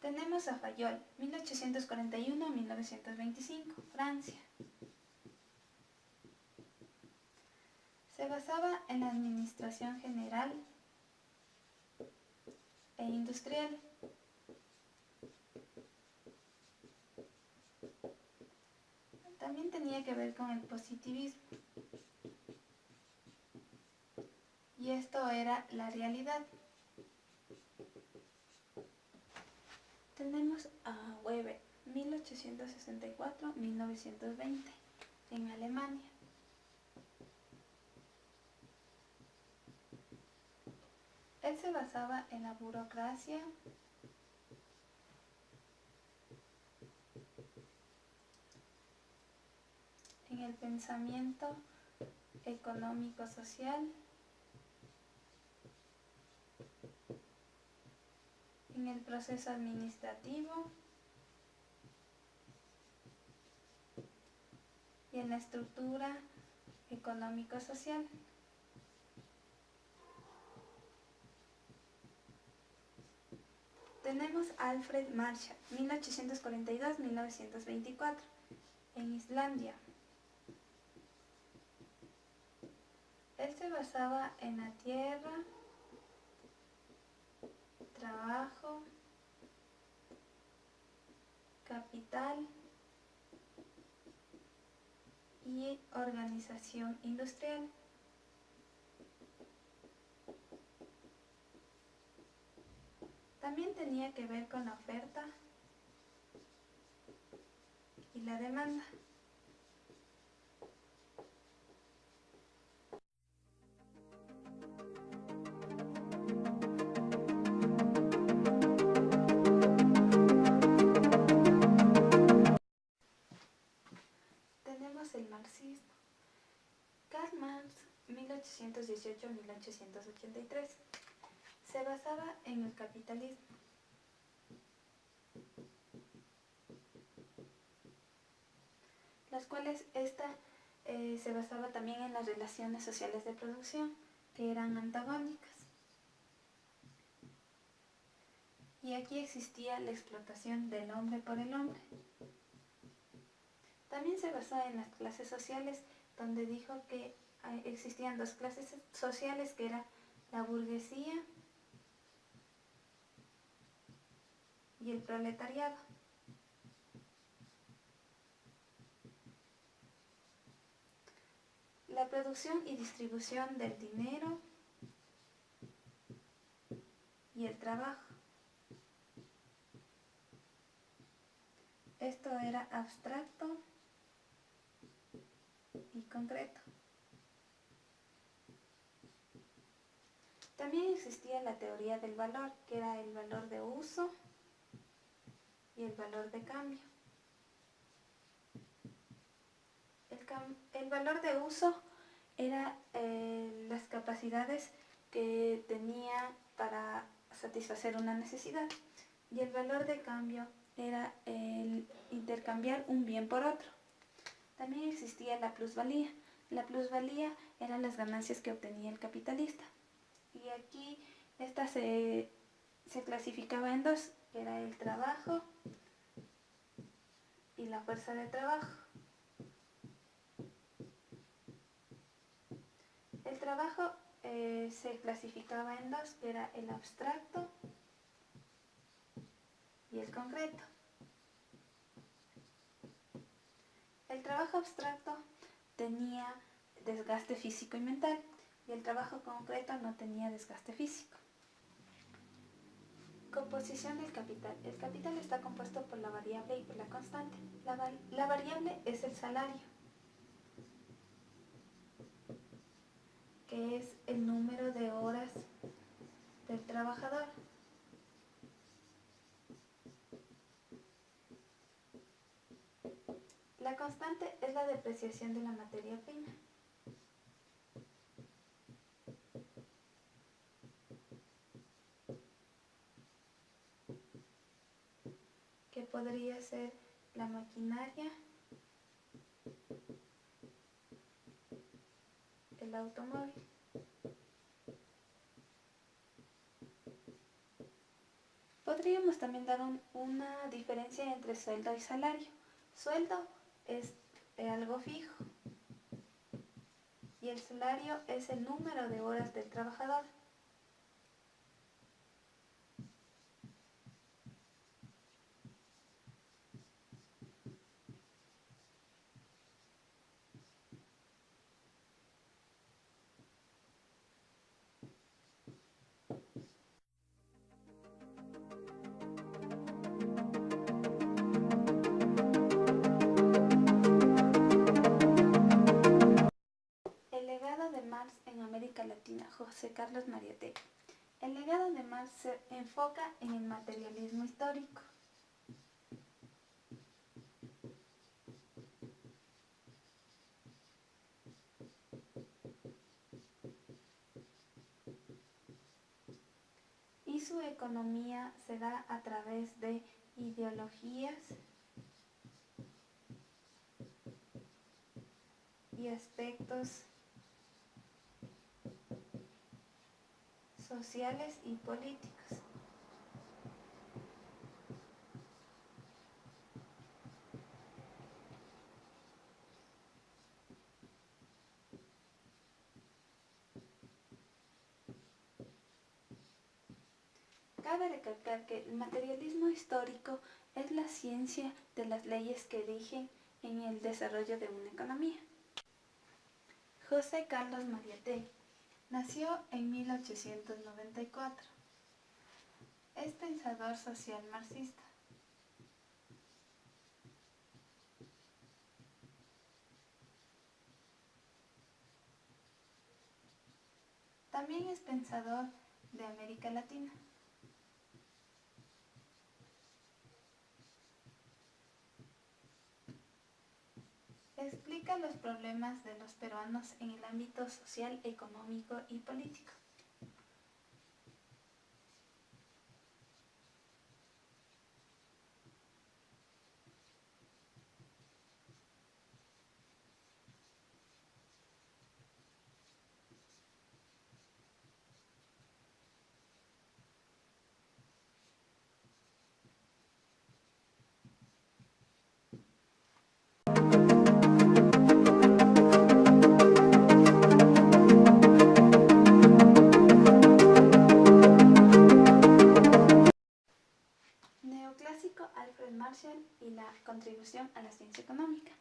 [SPEAKER 3] Tenemos a Fayol, 1841-1925, Francia. Se basaba en la administración general e industrial. También tenía que ver con el positivismo. Y esto era la realidad. Tenemos a Weber, 1864-1920, en Alemania. Él se basaba en la burocracia, en el pensamiento económico-social, en el proceso administrativo y en la estructura económico-social. Tenemos a Alfred Marshall, 1842-1924, en Islandia. Él se basaba en la tierra, trabajo, capital y organización industrial. También tenía que ver con la oferta y la demanda. Tenemos el marxismo. Karl Marx, 1818-1883. Se basaba en el capitalismo. Las cuales se basaba también en las relaciones sociales de producción, que eran antagónicas. Y aquí existía la explotación del hombre por el hombre. También se basaba en las clases sociales, donde dijo que existían 2 clases sociales, que era la burguesía y el proletariado. La producción y distribución del dinero y el trabajo. Esto era abstracto y concreto. También existía la teoría del valor, que era el valor de uso y el valor de cambio. El valor de uso era las capacidades que tenía para satisfacer una necesidad, y el valor de cambio era el intercambiar un bien por otro. También existía la plusvalía. La plusvalía eran las ganancias que obtenía el capitalista. Y aquí esta se clasificaba en dos, era el trabajo y la fuerza de trabajo. El trabajo se clasificaba en dos, era el abstracto y el concreto. El trabajo abstracto tenía desgaste físico y mental, y el trabajo concreto no tenía desgaste físico. Composición del capital. El capital está compuesto por la variable y por la constante. La variable es el salario, que es el número de horas del trabajador. La constante es la depreciación de la materia prima. Que podría ser la maquinaria, el automóvil. Podríamos también dar una diferencia entre sueldo y salario. Sueldo es algo fijo y el salario es el número de horas del trabajador. El legado de Marx en América Latina, José Carlos Mariátegui. El legado de Marx se enfoca en el materialismo histórico. Y su economía se da a través de ideologías y aspectos sociales y políticos. Cabe recalcar que el materialismo histórico es la ciencia de las leyes que rigen en el desarrollo de una economía. José Carlos Mariátegui nació en 1894. Es pensador social marxista. También es pensador de América Latina. Explica los problemas de los peruanos en el ámbito social, económico y político. a la ciencia económica.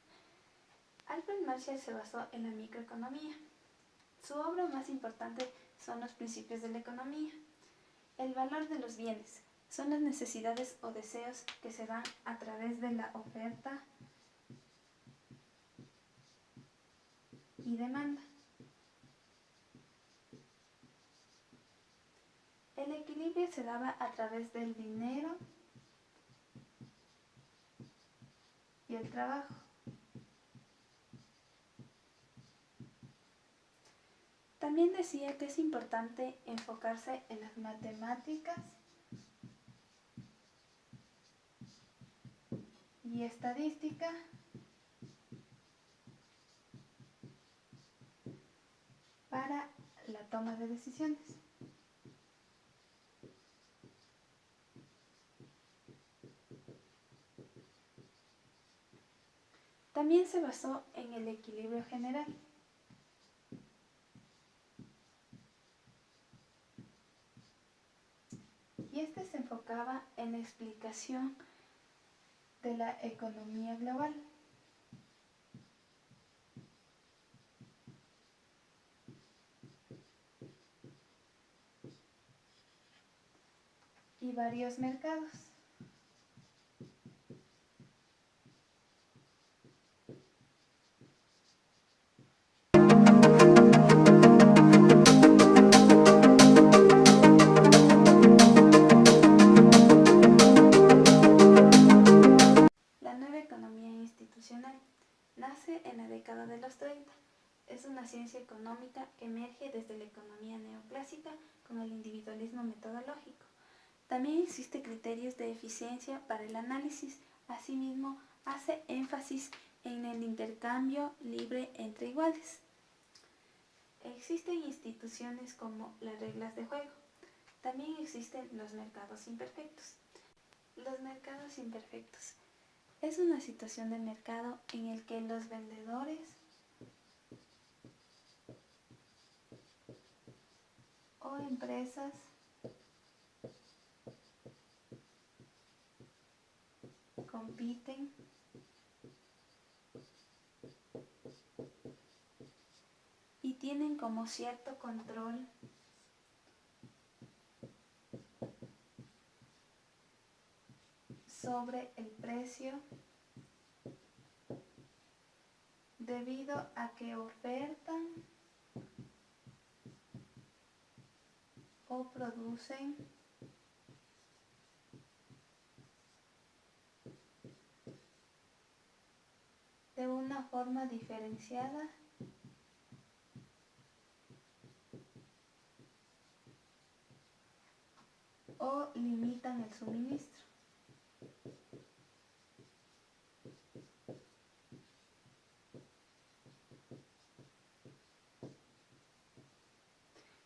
[SPEAKER 3] Alfred Marshall se basó en la microeconomía. Su obra más importante son los principios de la economía. El valor de los bienes son las necesidades o deseos que se dan a través de la oferta y demanda. El equilibrio se daba a través del dinero y el trabajo. También decía que es importante enfocarse en las matemáticas y estadística para la toma de decisiones. También se basó en el equilibrio general. Y este se enfocaba en la explicación de la economía global. Y varios mercados. La nueva economía institucional nace en la década de los 30. Es una ciencia económica que emerge desde la economía neoclásica con el individualismo metodológico. También existen criterios de eficiencia para el análisis. Asimismo, hace énfasis en el intercambio libre entre iguales. Existen instituciones como las reglas de juego. También existen los mercados imperfectos. Los mercados imperfectos es una situación de mercado en el que los vendedores o empresas compiten y tienen como cierto control sobre el precio debido a que ofertan o producen de una forma diferenciada o limitan el suministro.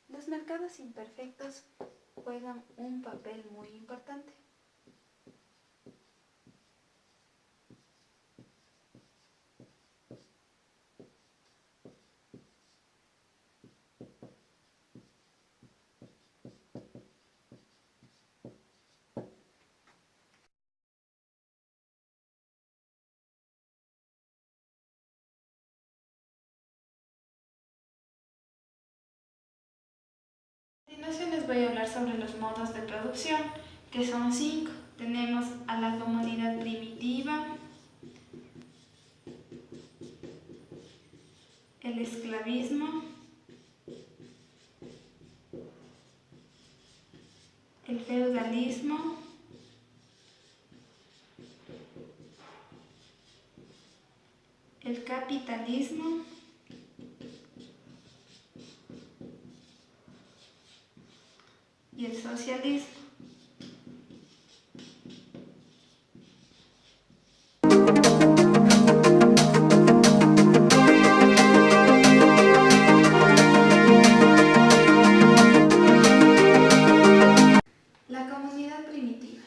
[SPEAKER 3] Los mercados imperfectos juegan un papel muy importante. A continuación les voy a hablar sobre los modos de producción, que son 5. Tenemos a la comunidad primitiva, el esclavismo, el feudalismo, el capitalismo y el socialismo. La comunidad primitiva.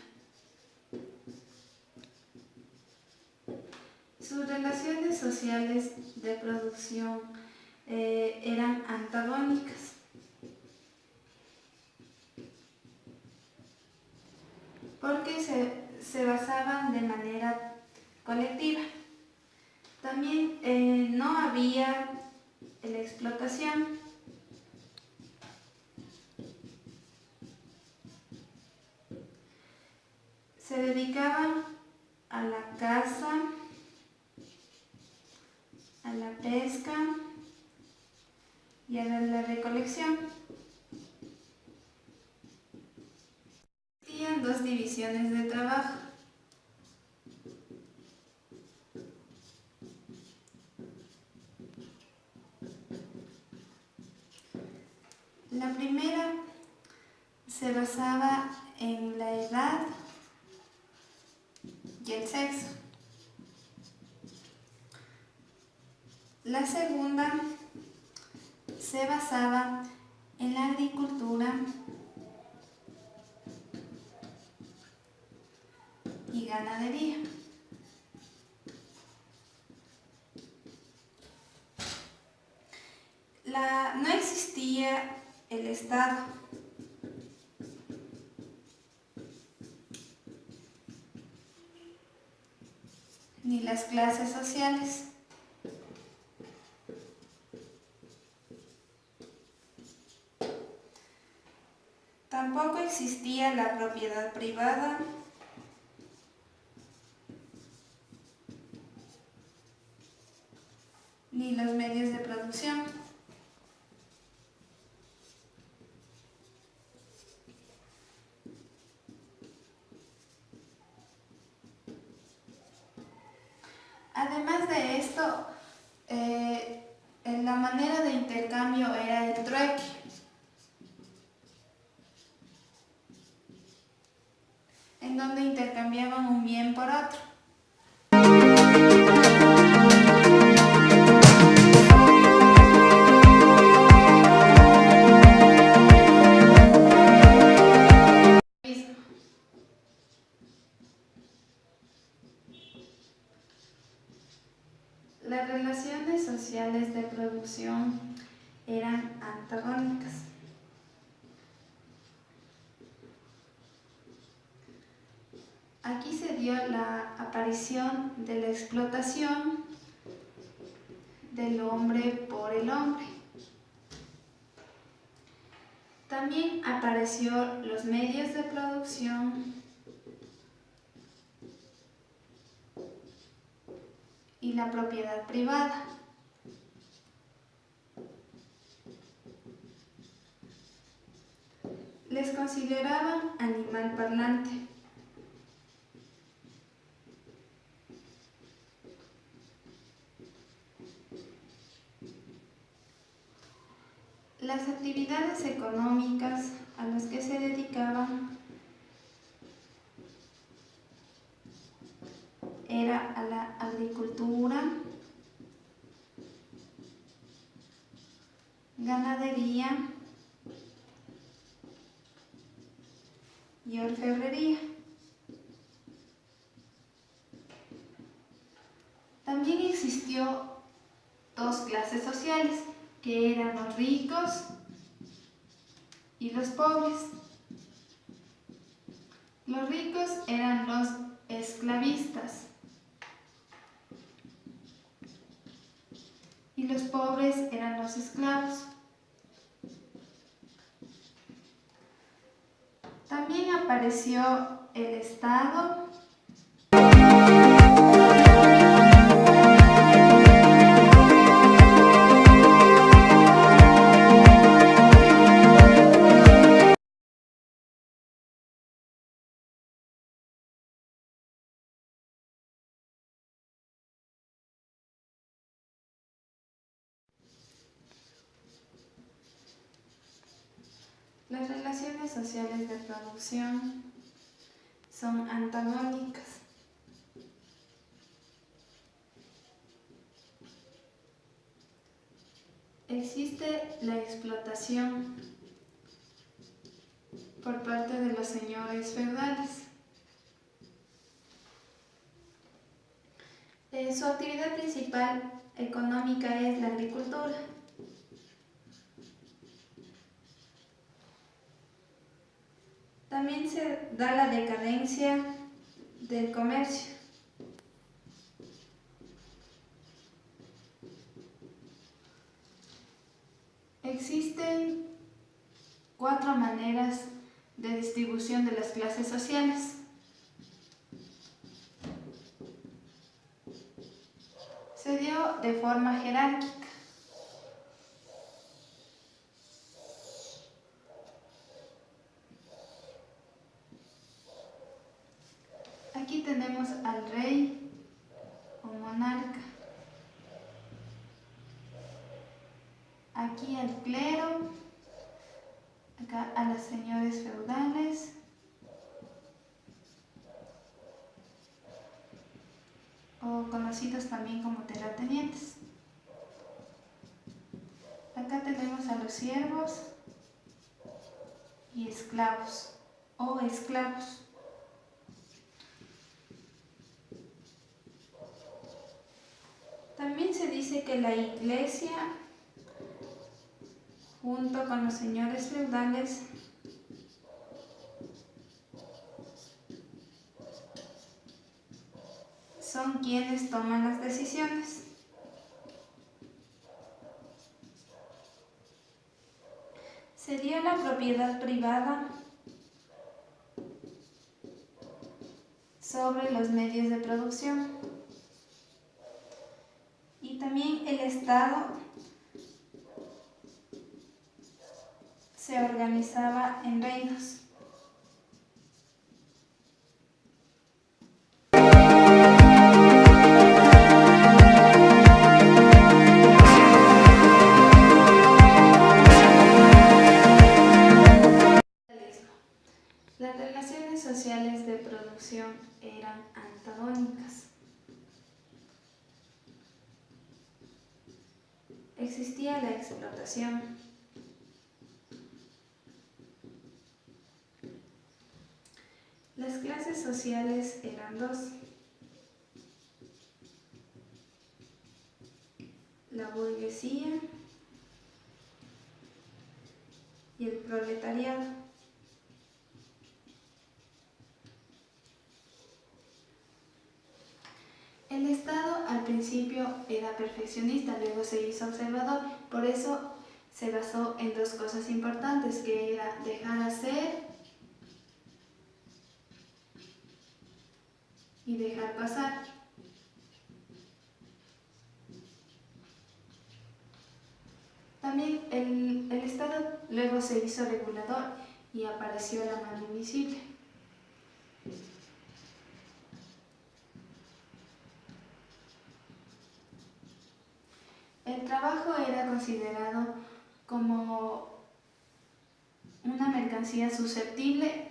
[SPEAKER 3] Sus relaciones sociales de producción eran antagónicas. Porque se basaban de manera colectiva. También no había la explotación. Se dedicaban a la caza, a la pesca y a la recolección. Existían dos divisiones de trabajo. La primera se basaba en la edad y el sexo. La segunda se basaba en la agricultura y ganadería. No existía el Estado. Ni las clases sociales. Tampoco existía la propiedad privada, ni los medios de producción. Además de esto, la manera de intercambio era el trueque. En donde intercambiaban un bien por otro. Las relaciones sociales de producción eran antagónicas. Aquí se dio la aparición de la explotación del hombre por el hombre. También apareció los medios de producción y la propiedad privada. Les consideraban animal parlante. Las actividades económicas a las que se dedicaban era a la agricultura, ganadería y orfebrería. También existió dos clases sociales, que eran los ricos y los pobres. Los ricos eran los esclavistas y los pobres eran los esclavos. También apareció el Estado Las relaciones sociales de producción son antagónicas. Existe la explotación por parte de los señores feudales. Su actividad principal económica es la agricultura. También se da la decadencia del comercio. Existen 4 maneras de distribución de las clases sociales. Se dio de forma jerárquica. Aquí tenemos al rey o monarca. Aquí al clero. Acá a los señores feudales. O conocidos también como terratenientes. Acá tenemos a los siervos y esclavos o esclavos. También se dice que la iglesia, junto con los señores feudales, son quienes toman las decisiones. Se dio la propiedad privada sobre los medios de producción. Y también el Estado se organizaba en reinos. Las relaciones sociales de producción eran antagónicas. Existía la explotación. Las clases sociales eran 2. La burguesía y el proletariado. El Estado al principio era perfeccionista, luego se hizo observador, por eso se basó en 2 cosas importantes, que era dejar hacer y dejar pasar. También el Estado luego se hizo regulador y apareció la mano invisible. El trabajo era considerado como una mercancía susceptible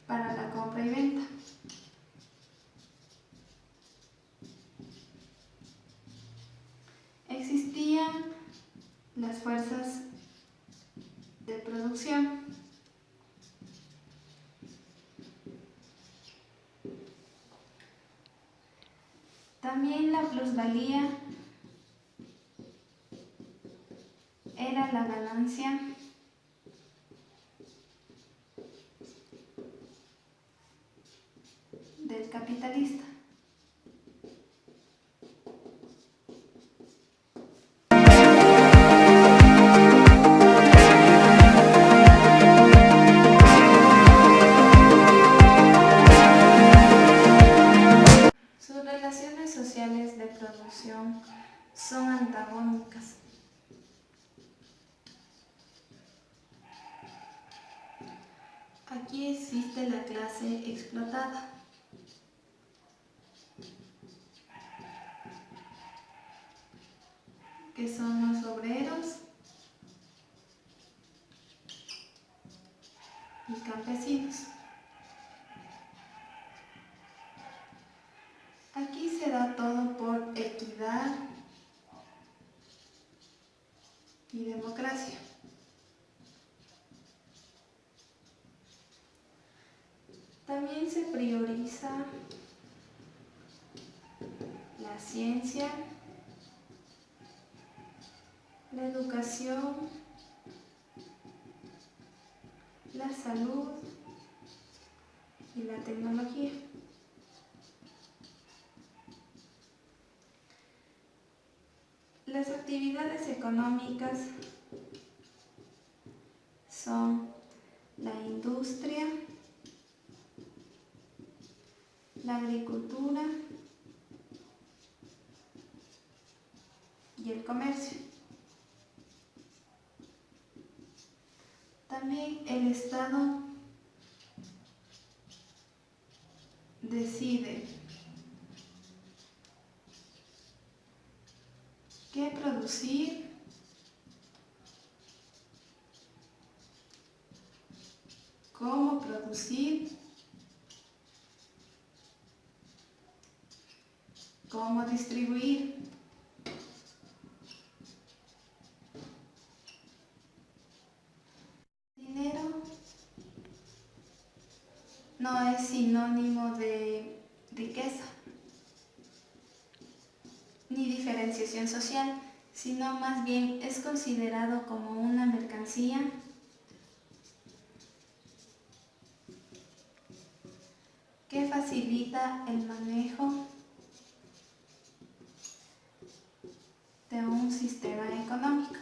[SPEAKER 3] para la compra y venta. Existían las fuerzas de producción. También la plusvalía era la ganancia del capitalista. Sus relaciones sociales de producción son antagónicas. Aquí existe la clase explotada. Que son los obreros y campesinos. Aquí se da todo por equidad y democracia. También se prioriza la ciencia, la educación, la salud y la tecnología. actividades económicas son la industria, la agricultura y el comercio. También el Estado decide qué producir, cómo producir, cómo distribuir. Dinero no es sinónimo de riqueza ni diferenciación social, sino más bien es considerado como una mercancía que facilita el manejo de un sistema económico.